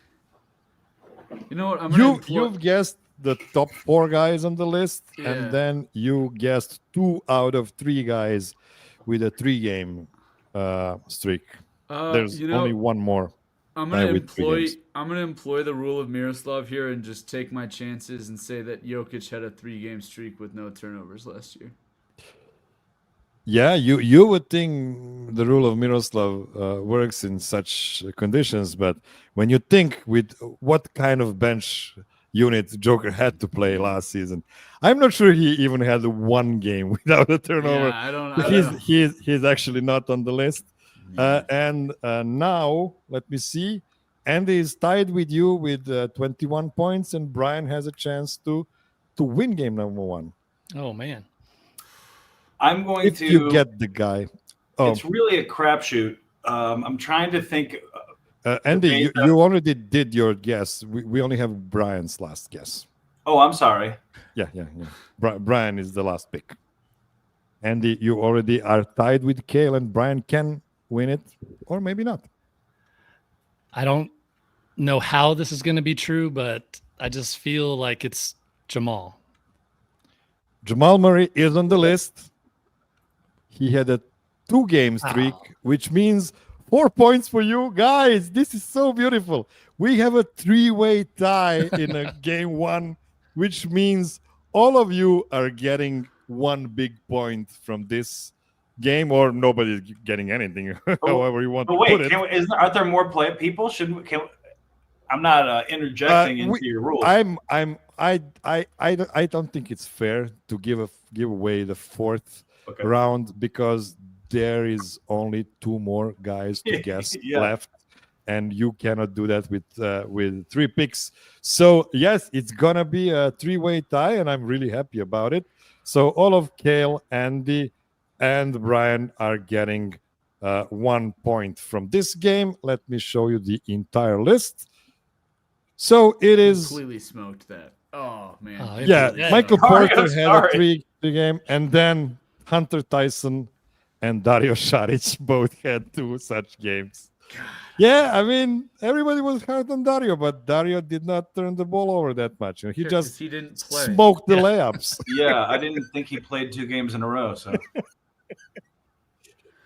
You know what? I'm gonna You've guessed the top 4 guys on the list, Yeah. and then you guessed 2 out of 3 guys with a 3-game streak. There's only one more. I'm gonna employ the rule of Miroslav here and just take my chances and say that Jokic had a 3-game streak with no turnovers last year. Yeah, you would think the rule of Miroslav works in such conditions, but when you think with what kind of bench unit Joker had to play last season, I'm not sure he even had 1 game without a turnover. Yeah, I don't He's actually not on the list. And now, let me see. Andy is tied with you with 21 points, and Brian has a chance to win game number 1. Oh man. I'm going If to. you get the guy. Oh, It's really a crapshoot. I'm trying to think. Andy, you already did your guess. We only have Brian's last guess. Oh, I'm sorry. Yeah. Brian is the last pick. Andy, you already are tied with Kale, and Brian can win it, or maybe not. I don't know how this is going to be true, but I just feel like it's Jamal. Jamal Murray is on the list. He had a 2-game streak, which means 4 points for you guys. This is so beautiful. We have a 3-way tie in a game 1, which means all of you are getting 1 big point from this game, or nobody's getting anything, however you want to put it. Aren't there more people? I'm not interjecting into your rules. I don't think it's fair to give away the 4th round because there is only 2 more guys to guess left, and you cannot do that with 3 picks. So yes, it's gonna be a 3-way tie, and I'm really happy about it. So all of Kale, Andy, and Brian are getting 1 point from this game. Let me show you the entire list. So it is completely smoked that. Oh man. Michael Porter had a 3-game, and then Hunter Tyson and Dario Saric both had 2 such games. Yeah, I mean, everybody was hard on Dario, but Dario did not turn the ball over that much. He just he didn't play. Smoked the layups. Yeah, I didn't think he played 2 games in a row. So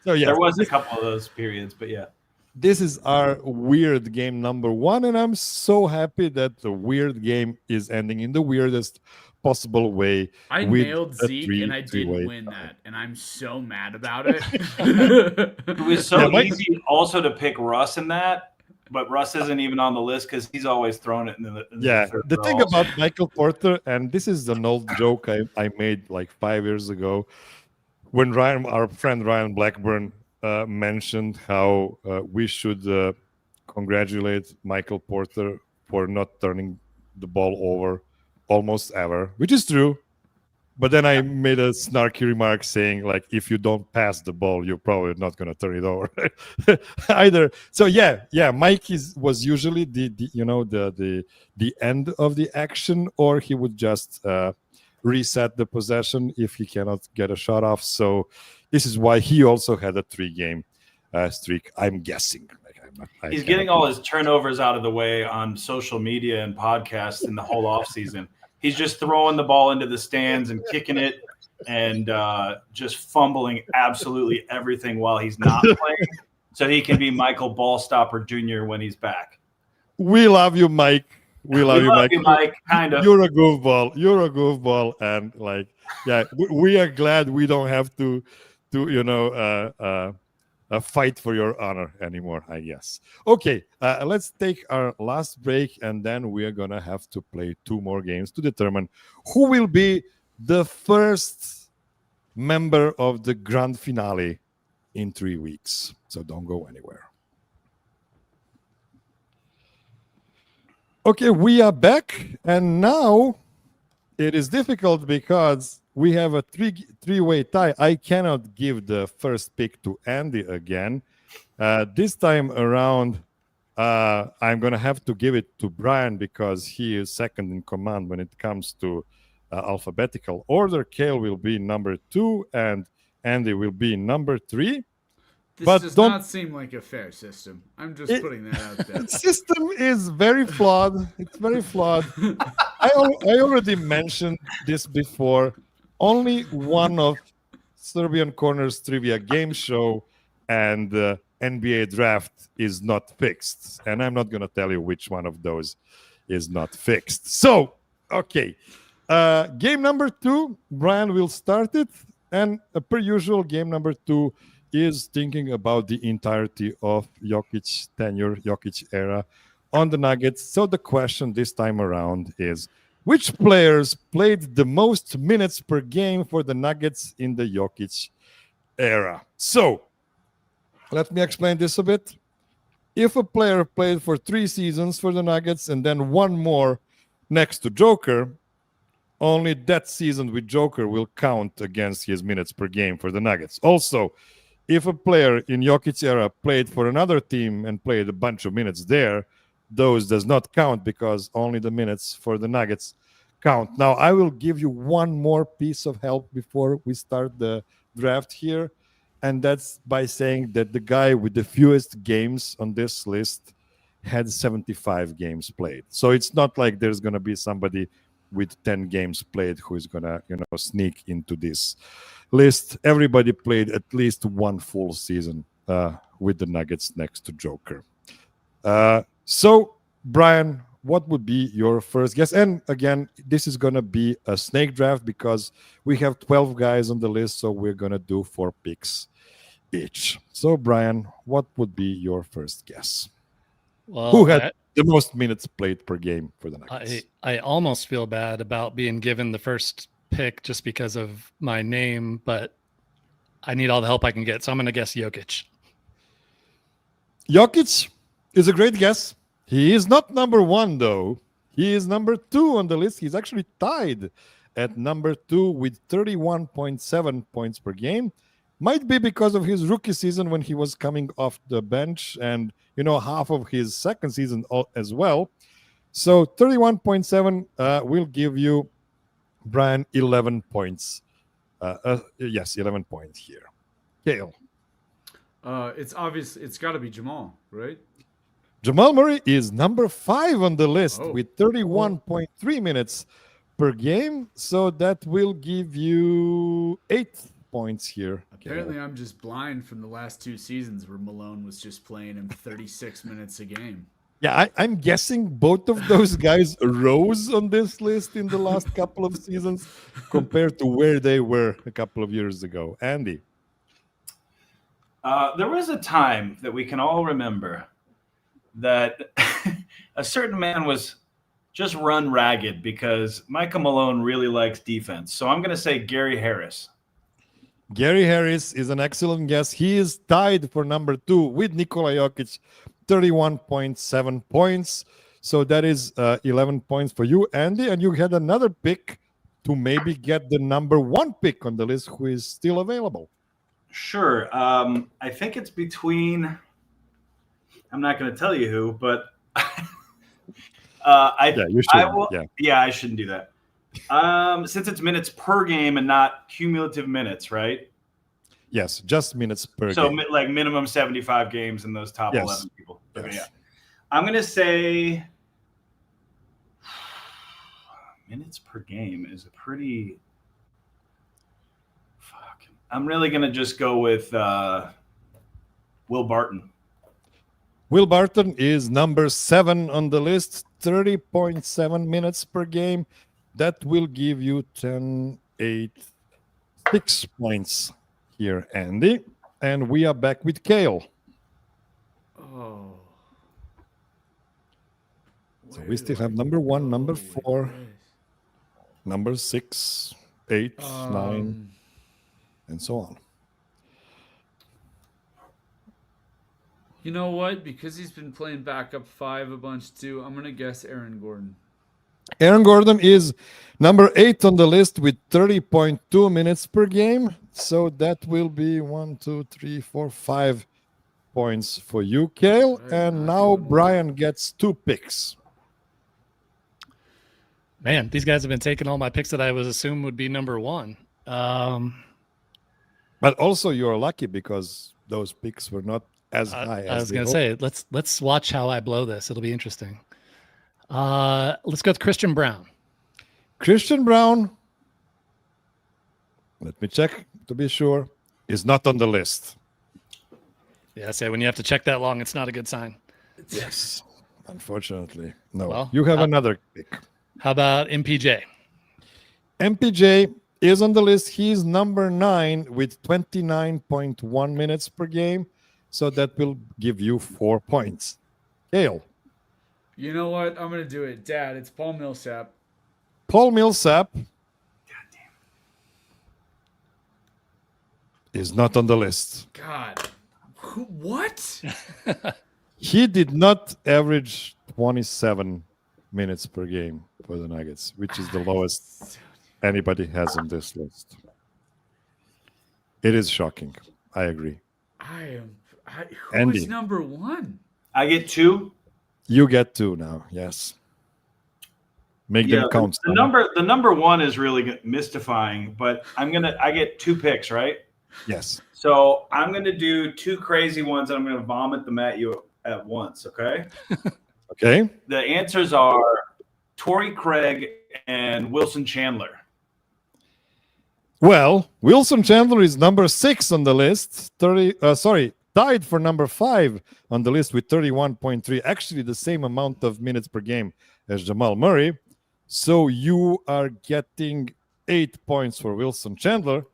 yeah, there was a couple of those periods, but yeah. This is our weird game number 1, and I'm so happy that the weird game is ending in the weirdest possible way. I nailed Zeke, and I didn't win that, and I'm so mad about it. It was so easy also to pick Russ in that, but Russ isn't even on the list because he's always thrown it in the thing about Michael Porter, and this is an old joke I made like 5 years ago, when our friend Ryan Blackburn mentioned how we should congratulate Michael Porter for not turning the ball over almost ever, which is true. But then I made a snarky remark saying, like, if you don't pass the ball, you're probably not going to turn it over either. So Mike was usually the end of the action, or he would just reset the possession if he cannot get a shot off. So this is why he also had a 3-game streak, I'm guessing. He's getting all his turnovers out of the way on social media and podcasts in the whole offseason. He's just throwing the ball into the stands and kicking it and just fumbling absolutely everything while he's not playing, so he can be Michael Ballstopper Jr. when he's back. We love you, Mike. We love you, Mike. Kind of. You're a goofball, and we are glad we don't have to fight for your honor anymore, I guess. Okay, let's take our last break, and then we are gonna have to play 2 more games to determine who will be the first member of the grand finale in 3 weeks. So don't go anywhere. Okay, we are back, and now it is difficult because we have a three-way tie. I cannot give the first pick to Andy again. This time around, I'm going to have to give it to Brian because he is second in command when it comes to alphabetical order. Kale will be number 2, and Andy will be number 3. This But does don't- not seem like a fair system. I'm just putting that out there. The system is very flawed. It's very flawed. I already mentioned this before. Only one of Serbian Corner's trivia game show and NBA draft is not fixed. And I'm not going to tell you which one of those is not fixed. So, okay. Game number 2, Brian will start it. And per usual, game number 2 is thinking about the entirety of Jokic tenure, Jokic era on the Nuggets. So the question this time around is, which players played the most minutes per game for the Nuggets in the Jokic era? So let me explain this a bit. If a player played for 3 seasons for the Nuggets and then one more next to Joker, only that season with Joker will count against his minutes per game for the Nuggets. Also, if a player in Jokic era played for another team and played a bunch of minutes there, those does not count because only the minutes for the Nuggets count. Now, I will give you one more piece of help before we start the draft here, and that's by saying that the guy with the fewest games on this list had 75 games played. So it's not like there's going to be somebody with 10 games played who is going to, sneak into this list. Everybody played at least one full season with the Nuggets next to Joker. So, Brian, what would be your first guess? And again, this is going to be a snake draft because we have 12 guys on the list, so we're going to do 4 picks each. So, Brian, what would be your first guess? Well, Who had the most minutes played per game for the Nuggets? I almost feel bad about being given the first pick just because of my name, but I need all the help I can get. So I'm going to guess Jokic. Jokic is a great guess. He is not number 1, though. He is number 2 on the list. He's actually tied at number 2 with 31.7 points per game. Might be because of his rookie season when he was coming off the bench and, half of his second season as well. So 31.7 will give you, Brian, 11 points. Yes, 11 points here. Kale. It's obvious. It's got to be Jamal, right? Jamal Murray is number 5 on the list with 31.3 minutes per game. So that will give you 8 points here. Apparently, I'm just blind from the last 2 seasons where Malone was just playing him 36 minutes a game. Yeah, I'm guessing both of those guys rose on this list in the last couple of seasons compared to where they were a couple of years ago. Andy? There was a time that we can all remember that a certain man was just run ragged because Michael Malone really likes defense. So I'm going to say Gary Harris. Gary Harris is an excellent guess. He is tied for number 2 with Nikola Jokic, 31.7 points. So that is 11 points for you, Andy. And you had another pick to maybe get the number 1 pick on the list who is still available. Sure. I think it's between, I'm not going to tell you who, but I shouldn't do that. Since it's minutes per game and not cumulative minutes, right? Yes, just minutes per game. So like minimum 75 games in those top 11 people. Yes. Okay, yeah. I'm going to say minutes per game is a pretty I'm really going to just go with Will Barton. Will Barton is number 7 on the list, 30.7 minutes per game. That will give you 10, 8, 6 points here, Andy. And we are back with Kale. Oh. So we still have number 1, number 4, number 6, 8, 9, and so on. You know what? Because he's been playing backup 5 a bunch too, I'm going to guess Aaron Gordon. Aaron Gordon is number 8 on the list with 30.2 minutes per game. So that will be 5 points for you, Kale. And now Brian gets 2 picks. Man, these guys have been taking all my picks that I was assumed would be number 1. But also you're lucky because those picks were not as high as I was going to say, let's watch how I blow this. It'll be interesting. Let's go with Christian Brown. Christian Brown, let me check to be sure, is not on the list. Yeah, I say when you have to check that long, it's not a good sign. Yes, unfortunately. No, Well, you have another pick. How about MPJ? MPJ is on the list. He's number 9 with 29.1 minutes per game. So that will give you 4 points. Kale. You know what? I'm going to do it. Dad, it's Paul Millsap. Paul Millsap is not on the list. God. What? He did not average 27 minutes per game for the Nuggets, which is the lowest anybody has on this list. It is shocking. I agree. Who Andy. is number 1? I get 2. You get 2 now. Yes. Make them count. The number 1 is really mystifying, but I get 2 picks, right? Yes. So I'm gonna do 2 crazy ones, and I'm gonna vomit them at you at once. Okay. Okay. The answers are Torrey Craig and Wilson Chandler. Well, Wilson Chandler is number 6 on the list. Tied for number 5 on the list with 31.3. Actually, the same amount of minutes per game as Jamal Murray. So you are getting 8 points for Wilson Chandler.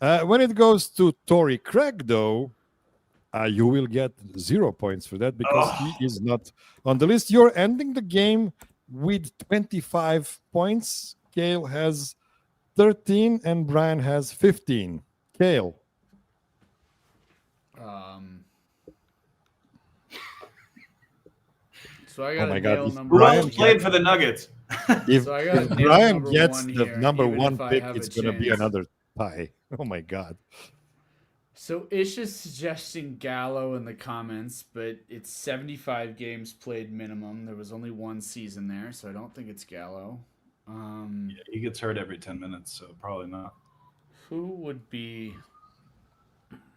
When it goes to Torrey Craig, though, you will get 0 points for that because he is not on the list. You're ending the game with 25 points. Kale has 13 and Brian has 15. Kale. So I got my to God. nail If number Who Brian else played for the Nuggets? If, So I gotta if nail Brian number gets 1 the here, number even 1 if I pick, have it's a going to be chance. another tie. Oh, my God. So Ish is suggesting Gallo in the comments, but it's 75 games played minimum. There was only 1 season there, so I don't think it's Gallo. Yeah, he gets hurt every 10 minutes, so probably not. Who would be?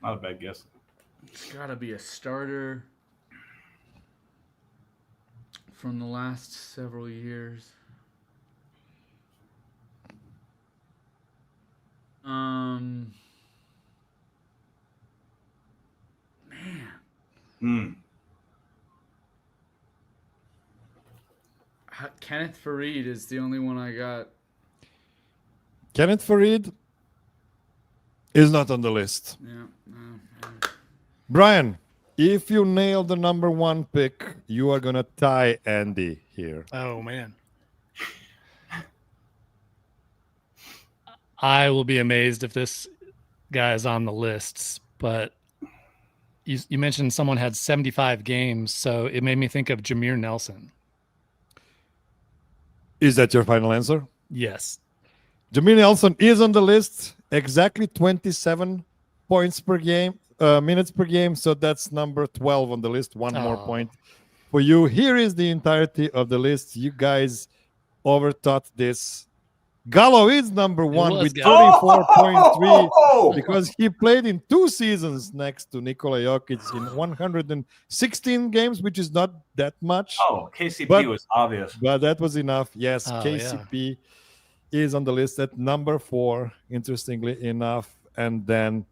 Not a bad guess. It's got to be a starter from the last several years. Man. Kenneth Faried is the only one I got. Kenneth Faried is not on the list. Yeah. Brian, if you nail the number 1 pick, you are going to tie Andy here. Oh, man. I will be amazed if this guy is on the lists, but you mentioned someone had 75 games, so it made me think of Jameer Nelson. Is that your final answer? Yes. Jameer Nelson is on the list. Exactly 27 points per game, minutes per game. So that's number 12 on the list. One more point for you. Here is the entirety of the list. You guys overthought this. Gallo is number 1 with 34.3 because he played in 2 seasons next to Nikola Jokic in 116 games, which is not that much. KCP was obvious. But that was enough. Yes, KCP is on the list at number 4, interestingly enough. And then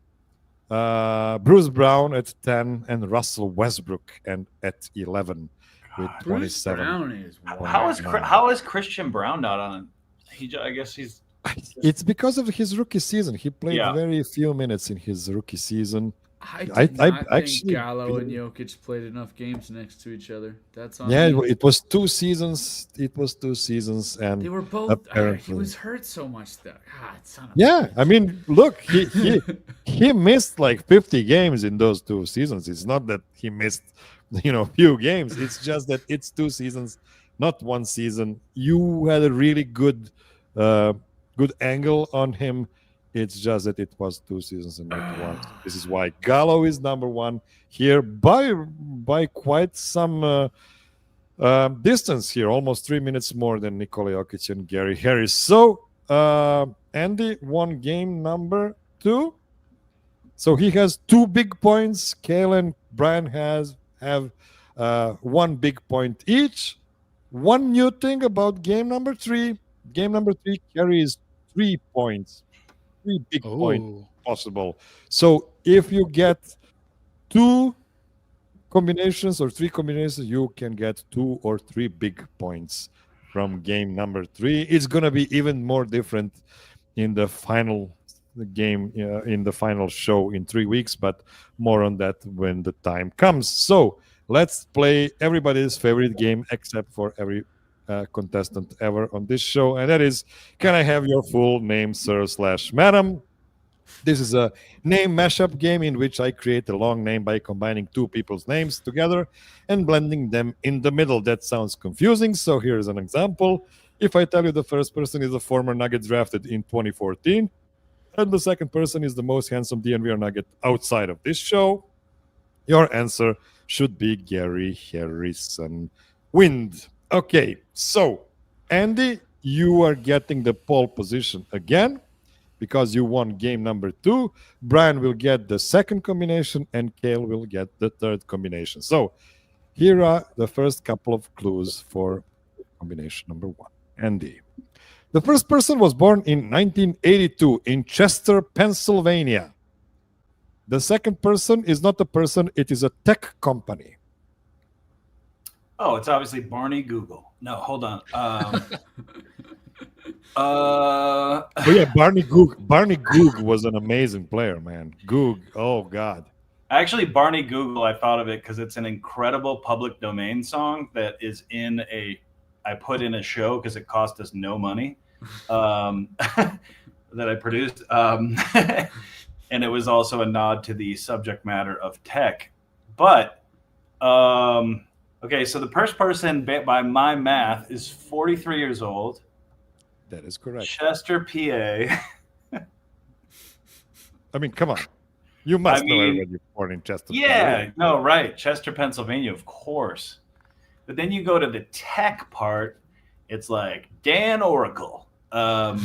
Bruce Brown at 10 and Russell Westbrook and at 11 with 27. Brown is How is Christian Brown not on it? I guess he's. It's because of his rookie season. He played very few minutes in his rookie season. I did I not think actually Gallo and believe- Jokic played enough games next to each other. That's on Yeah, me. it was 2 seasons. It was 2 seasons, and They were both. He apparently, was hurt so much though. God, son of a yeah. bitch. I mean, look, he missed like 50 games in those 2 seasons. It's not that he missed, few games. It's just that it's 2 seasons, not 1 season. You had a really good angle on him. It's just that it was 2 seasons and not one. This is why Gallo is number one here by quite some distance here, almost 3 minutes more than Nikola Jokic and Gary Harris. So Andy won game number 2. So he has 2 big points. Kale and Brian have 1 big point each. One new thing about game number 3. Game number 3 carries 3 points. 3 big points Oh, possible. So if you get 2 combinations or 3 combinations, you can get 2 or 3 big points from game number 3. It's going to be even more different in the final game, in the final show in 3 weeks, but more on that when the time comes. So let's play everybody's favorite game except for every contestant ever on this show, and that is, can I have your full name, sir/madam? This is a name mashup game in which I create a long name by combining 2 people's names together and blending them in the middle. That sounds confusing, so here's an example. If I tell you the first person is a former Nugget drafted in 2014, and the second person is the most handsome DNVR Nugget outside of this show, your answer should be Gary Harrison Wind. Okay, so Andy, you are getting the pole position again because you won game number 2. Brian will get the second combination and Kale will get the third combination. So here are the first couple of clues for combination number 1. Andy. The first person was born in 1982 in Chester, Pennsylvania. The second person is not a person, it is a tech company. Oh, it's obviously Barney Google. No, hold on. Oh yeah, Barney Goog. Barney Goog was an amazing player, man. Goog, oh god. Actually, Barney Google, I thought of it because it's an incredible public domain song that is I put in a show because it cost us no money that I produced. And it was also a nod to the subject matter of tech. But, okay, so the first person, by my math, is 43 years old. That is correct. Chester, PA. I mean, come on. You must know everybody born in Chester. Yeah, no, right. Chester, Pennsylvania, of course. But then you go to the tech part, it's like Dan Oracle. I'm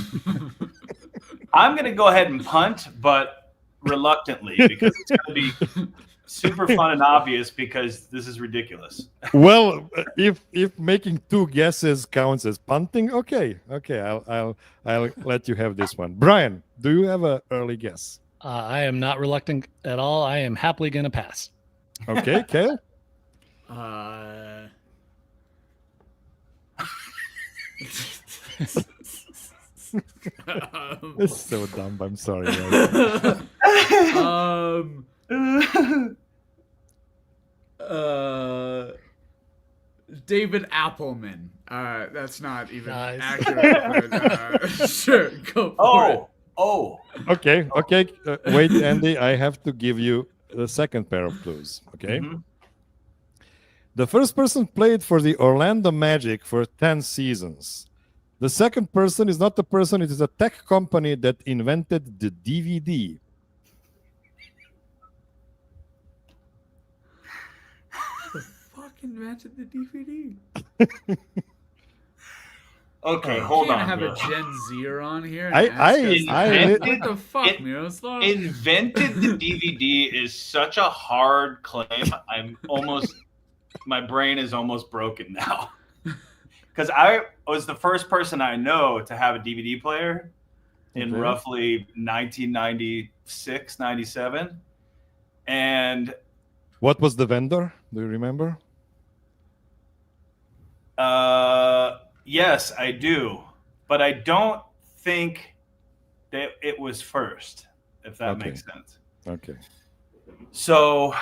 going to go ahead and punt, but reluctantly, because it's going to be super fun and obvious because this is ridiculous. Well, if making 2 guesses counts as punting, okay, I'll let you have this one. Brian, do you have an early guess? I am not reluctant at all. I am happily going to pass. Okay, Kale? It's so dumb. I'm sorry. David Appleman. That's not even Nice. accurate. But, sure, go for it. Oh. Okay. Wait, Andy, I have to give you the second pair of clues. Okay. Mm-hmm. The first person played for the Orlando Magic for 10 seasons. The second person is not the person, it is a tech company that invented the DVD. Fuck invented the DVD. Okay, hold Can't on. have bro. a Gen Zer on here. and I- ask us- I- what the fuck, it- Miroslav? Invented the DVD is such a hard claim. My brain is almost broken now. Because I was the first person I know to have a DVD player in Okay. roughly 1996, 97. And What was the vendor? Do you remember? yes, I do. But I don't think that it was first, if that Okay. makes sense. Okay. So,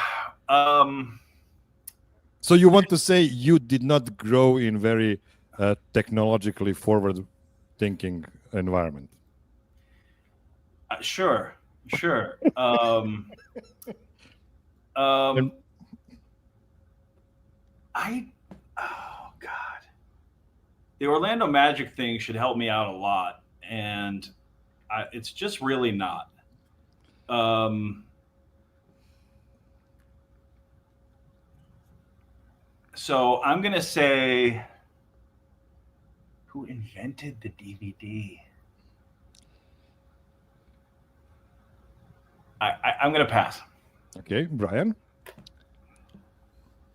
So you want to say you did not grow in very technologically forward-thinking environment? Sure. And- Oh God, the Orlando Magic thing should help me out a lot, and it's just really not. So I'm gonna say, who invented the DVD? I'm gonna pass. Okay, Brian.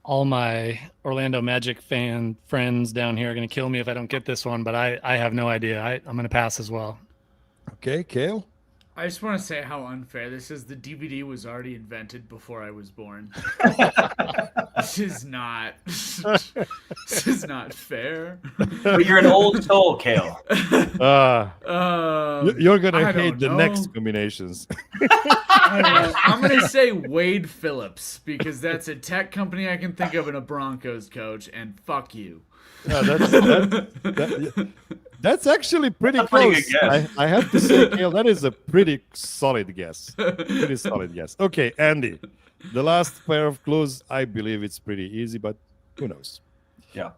All my Orlando Magic fan friends down here are going to kill me if I don't get this one, but I have no idea. I'm going to pass as well. Okay, Kale. I just want to say how unfair this is. The DVD was already invented before I was born. This is not fair. But you're an old soul, Kale. You're gonna I hate don't the know. next combinations. I'm gonna say Wade Phillips because that's a tech company I can think of and a Broncos coach, and fuck you. That's actually pretty That's a pretty close. good guess. I have to say, Kale, that is a pretty solid guess. Pretty solid guess. Okay, Andy, the last pair of clues, I believe it's pretty easy, but who knows? Yeah.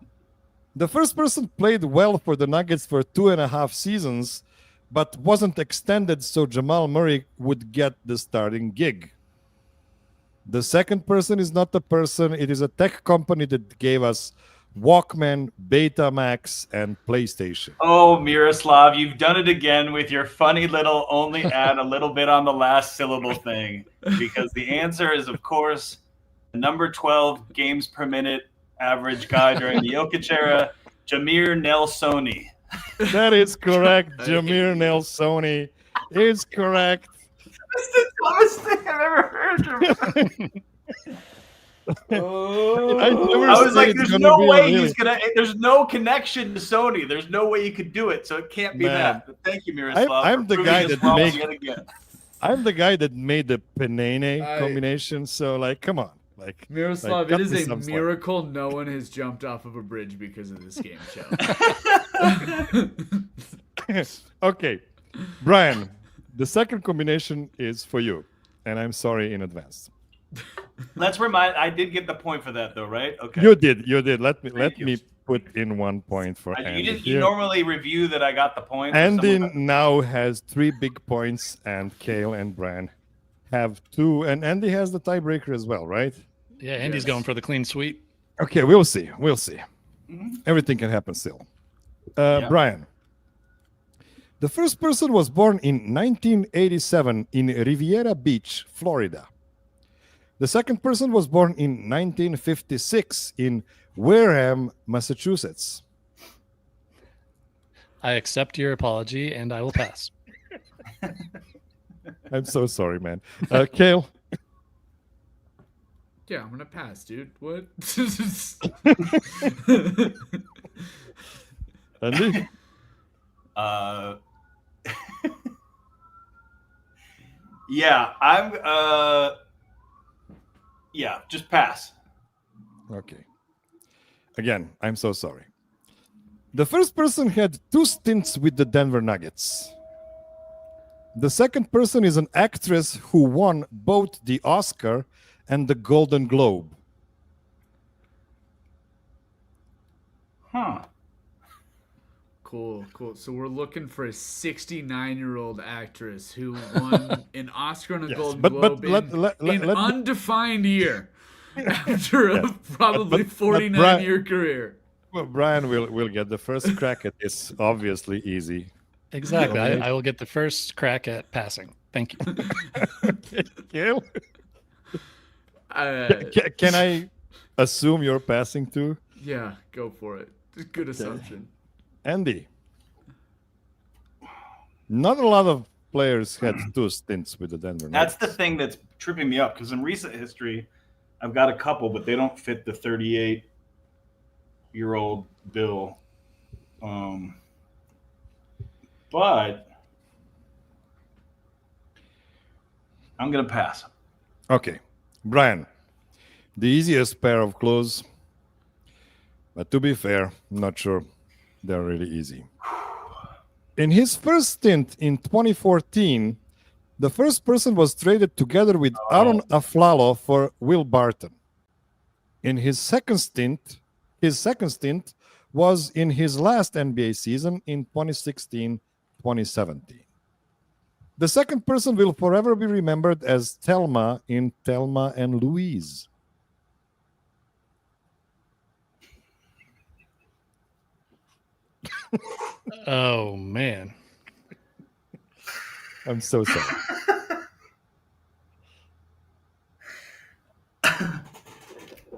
The first person played well for the Nuggets for 2.5 seasons, but wasn't extended so Jamal Murray would get the starting gig. The second person is not a person. It is a tech company that gave us Walkman, Betamax, and PlayStation. Oh, Miroslav, you've done it again with your funny little only add a little bit on the last syllable thing. Because the answer is, of course, the number 12 games per minute average guy during the Jokic era, Jameer Nelsoni. That is correct. Jameer Nelsoni is correct. That's the dumbest thing I've ever heard. I never I was said like, it's there's gonna no be way really- he's gonna. There's no connection to Sony. There's no way you could do it. So it can't be Man. that. But thank you, Miroslav. I'm for the proving guy us that wrong make- yet again. I'm the guy that made the Penene I- combination. So, like, come on. Like, Miroslav, cut it is me a some slack. miracle no one has jumped off of a bridge because of this game show. Okay, Brian, the second combination is for you, and I'm sorry in advance. Let's remind. I did get the point for that, though, right? Okay. You did. Let you. me put in 1 point for You Andy. didn't. here. You normally review that I got the point. or Andy someone- now has 3 big points, and Kale and Brian have 2, and Andy has the tiebreaker as well, right? Yeah, Andy's Yes. going for the clean sweep. Okay, we'll see. We'll see. Mhm. Everything can happen still. Yeah. Brian, the first person was born in 1987 in Riviera Beach, Florida. The second person was born in 1956 in Wareham, Massachusetts. I accept your apology and I will pass. I'm so sorry, man. Kale, Yeah, I'm gonna pass, dude. What? Andy, Yeah, I'm. Yeah, just pass. okay. Again, I'm so sorry. The first person had 2 stints with the Denver Nuggets. The second person is an actress who won both the Oscar and the Golden Globe. Huh. Cool. So we're looking for a 69-year-old actress who won an Oscar and a Yes, Golden but Globe in let- undefined year after a probably but 49-year career. Well, Brian will get the first crack at this. Obviously, easy. Exactly. Okay. I will get the first crack at passing. Thank you. Kale, Uh, can I assume you're passing too? yeah, go for it. Good assumption. Andy, not a lot of players had 2 stints with the Denver That's Nuggets. the thing that's tripping me up because in recent history, I've got a couple, but they don't fit the 38-year-old bill. But I'm gonna pass. Okay, Brian, the easiest pair of clues, but to be fair, I'm not sure they're really easy. In his first stint in 2014, the first person was traded together with Aaron Aflalo for Will Barton. In his second stint was in his last NBA season in 2016-2017. The second person will forever be remembered as Thelma in Thelma and Louise. Oh man. I'm so sorry.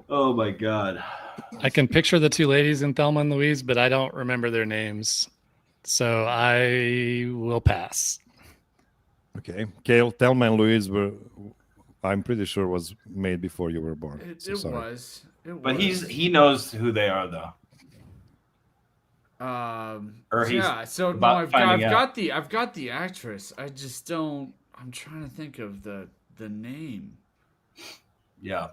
Oh my God. I can picture the two ladies in Thelma and Louise, but I don't remember their names. So I will pass. Okay. Kale, Thelma and Louise were, I'm pretty sure, was made before you were born. It sorry. was. But he knows who they are though. Or he's yeah. So no, about finding out. I've got the actress. I just don't. I'm trying to think of the name. Yeah.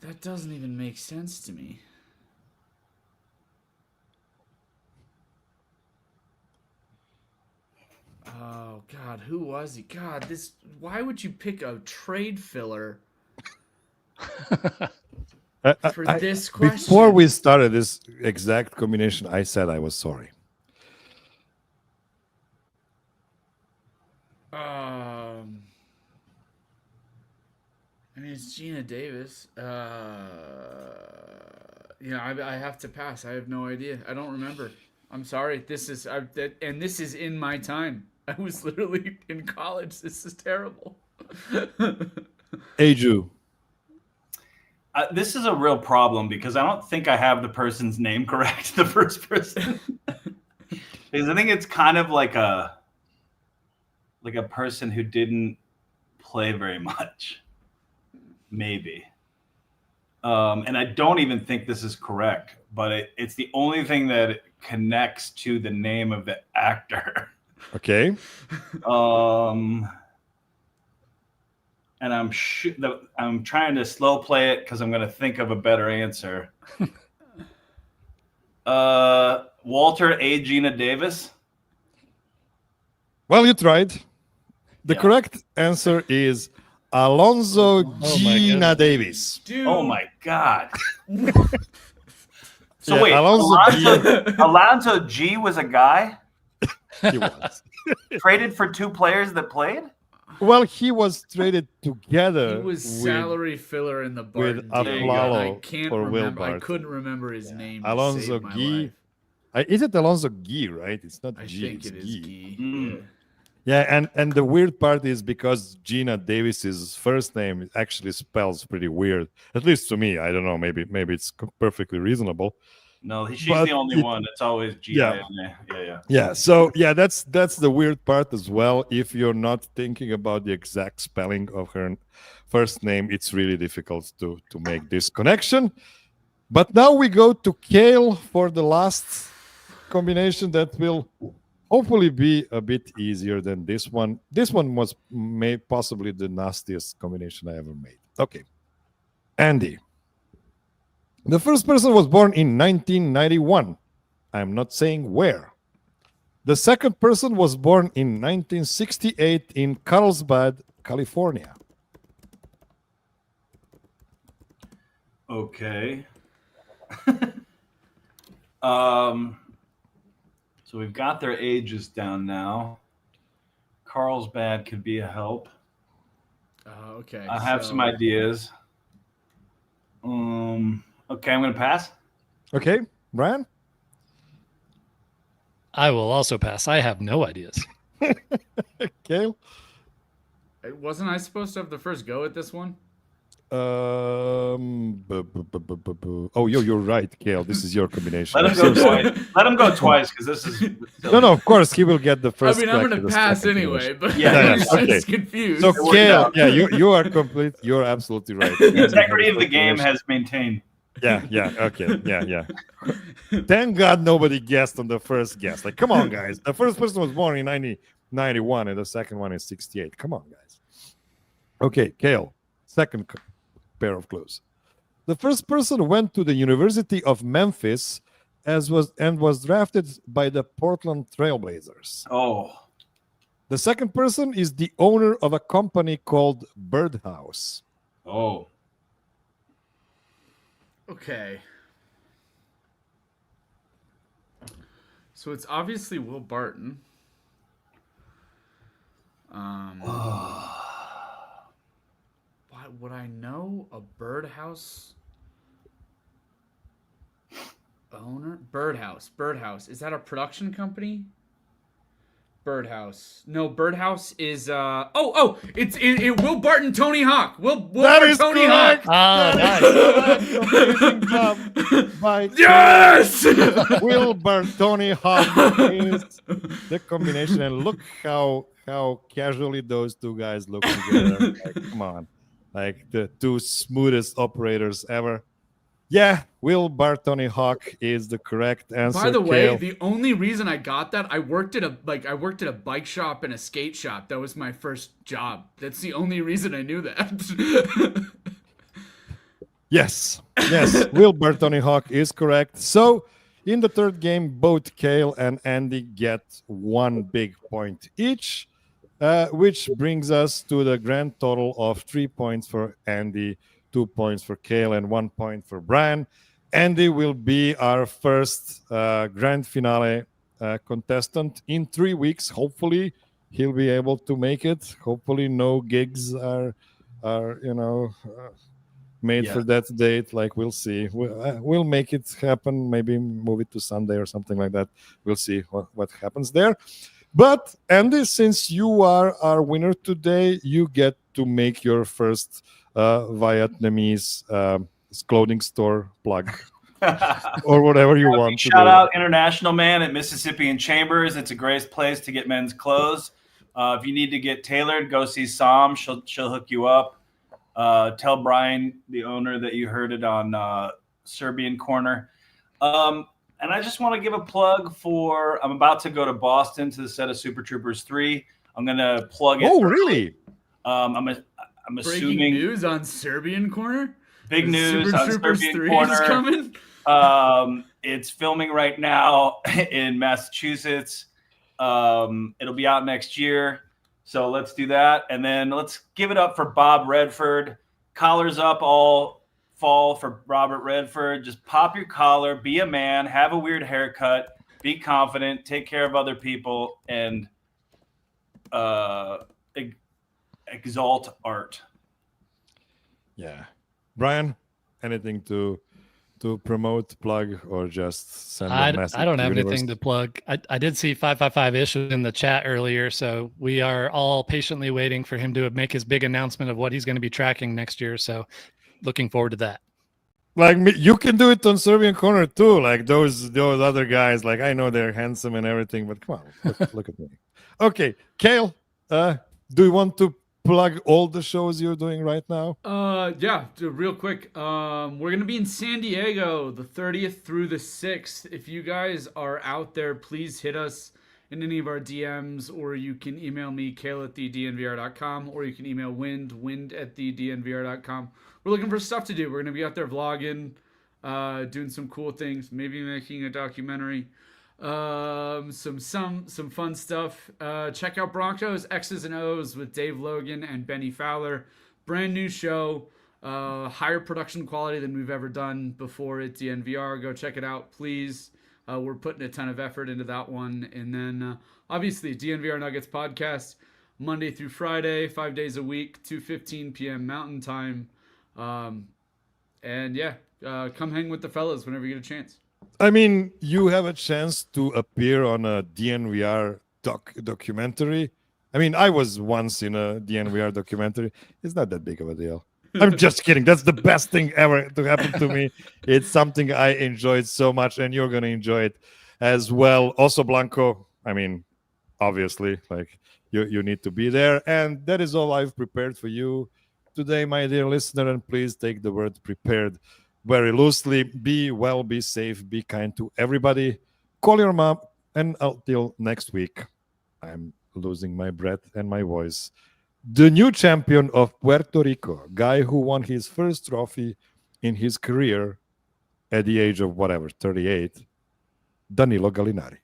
That doesn't even make sense to me. Oh God, who was he? God, this. Why would you pick a trade filler for this question? Before we started this exact combination, I said I was sorry. I mean, it's Gina Davis. I have to pass. I have no idea. I don't remember. I'm sorry. This is in my time. I was literally in college. This is terrible. Aju. This is a real problem because I don't think I have the person's name correct. The first person, because I think it's kind of like a person who didn't play very much, maybe. And I don't even think this is correct, but it's the only thing that connects to the name of the actor. Okay. And I'm trying to slow play it because I'm going to think of a better answer. Walter A. Gina Davis. Well, you tried. The correct answer is Alonzo Gina Davis. Dude. Oh my God. So Yeah, wait, Alonzo G was a guy He was. traded for two players that played? Well, he was traded together. He was salary filler in the Barton with deal. Aflalo I can't or Will remember. I Barton. couldn't remember his name. to Alonso save my Guy. life. Is it Alonso Guy, right? It's not I G. think It's it is Guy. Guy. Yeah, and the weird part is because Gina Davis's first name actually spells pretty weird. At least to me. I don't know. Maybe it's perfectly reasonable. No, she's But the only one. It's always G. Yeah. Yeah. Yeah. So yeah, that's the weird part as well. If you're not thinking about the exact spelling of her first name, it's really difficult to make this connection. But now we go to Kale for the last combination that will hopefully be a bit easier than this one. This one was possibly the nastiest combination I ever made. Okay. Andy. The first person was born in 1991. I'm not saying where. The second person was born in 1968 in Carlsbad, California. Okay. So we've got their ages down now. Carlsbad could be a help. Okay. I have some ideas. Okay, I'm going to pass. Okay, Brian? I will also pass. I have no ideas. Kale? Wasn't I supposed to have the first go at this one? Oh, you're right, Kale. This is your combination. Let him go twice. Let him go twice because this is No, of course he will get the first. I mean, I'm crack going at to the pass second anyway, combination. but Yeah, I'm okay. just confused. So worked Kale, out. yeah, you are complete. You're absolutely right. the integrity of the game has maintained. Yeah, okay, yeah. Thank God nobody guessed on the first guess. Like, come on, guys. The first person was born in 1991, and the second one is 68. Come on, guys. Okay, Kale, second pair of clues. The first person went to the University of Memphis was drafted by the Portland Trailblazers. Oh, The second person is the owner of a company called Birdhouse. oh. Okay. So it's obviously Will Barton. Why would I know a Birdhouse owner? Birdhouse. Is that a production company? Birdhouse. No, Birdhouse is it's Will Barton, Tony Hawk. Will That Barton, is Tony correct. Hawk. Amazing job by Yes! Wilbur Tony Hawk is the combination, and look how casually those two guys look together. Like, come on, like the two smoothest operators ever. Yeah, Wilbur Tony Hawk is the correct answer. By the way, Kale. the only reason I got that, I worked at a bike shop and a skate shop. That was my first job. That's the only reason I knew that. Yes, Wilbur Tony Hawk is correct. So, in the third game, both Kale and Andy get 1 big point each, which brings us to the grand total of 3 points for Andy, 2 points for Kale, and 1 point for Brian. Andy will be our first grand finale contestant in 3 weeks. Hopefully, he'll be able to make it. Hopefully, no gigs are made for that date. Like, we'll see. We'll make it happen. Maybe move it to Sunday or something like that. We'll see what happens there. But Andy, since you are our winner today, you get to make your first Vietnamese clothing store plug. Or whatever you want to Shout do. out International Man at Mississippi and Chambers. It's a great place to get men's clothes. If you need to get tailored, go see Sam. She'll hook you up. Tell Brian, the owner, that you heard it on Serbian Corner. And I just want to give a plug for, I'm about to go to Boston to the set of Super Troopers 3. I'm going to plug it. Oh, really? I'm Breaking assuming news on Serbian Corner. big news Super on Troopers Serbian 3 Corner. is coming. It's filming right now in Massachusetts. It'll be out next year. So let's do that. And then let's give it up for Bob Redford. Collars up all fall for Robert Redford. Just pop your collar, be a man, have a weird haircut, be confident, take care of other people, and exalt art. Yeah. Brian, anything to promote, plug, or just send a message? I don't to have the universe? anything to plug. I did see 555-ish in the chat earlier, so we are all patiently waiting for him to make his big announcement of what he's going to be tracking next year. So looking forward to that. Like, you can do it on Serbian Corner too. Like those other guys. Like, I know they're handsome and everything, but come on, look at me. Okay, Kale, do you want to plug all the shows you're doing right now? Yeah, real quick. We're gonna be in San Diego the 30th through the 6th. If you guys are out there, please hit us in any of our DMs, or you can email me, kale@thednvr.com, or you can email wind@thednvr.com. We're looking for stuff to do. We're gonna be out there vlogging, doing some cool things, maybe making a documentary. Some fun stuff. Check out Broncos X's and O's with Dave Logan and Benny Fowler. Brand new show, higher production quality than we've ever done before at DNVR. Go check it out, please. We're putting a ton of effort into that one. And then obviously DNVR Nuggets podcast, Monday through Friday, 5 days a week, 2:15 p.m. Mountain Time. And yeah, come hang with the fellas whenever you get a chance. I mean, you have a chance to appear on a DNVR documentary. I mean, I was once in a DNVR documentary. It's not that big of a deal. I'm just kidding. That's the best thing ever to happen to me. It's something I enjoyed so much, and you're going to enjoy it as well. Also, Blanco, I mean, obviously, like, you need to be there. And that is all I've prepared for you today, my dear listener. And please take the word prepared very loosely. Be well, be safe, be kind to everybody. Call your mom. And until next week, I'm losing my breath and my voice. The new champion of Puerto Rico, guy who won his first trophy in his career at the age of whatever, 38, Danilo Gallinari.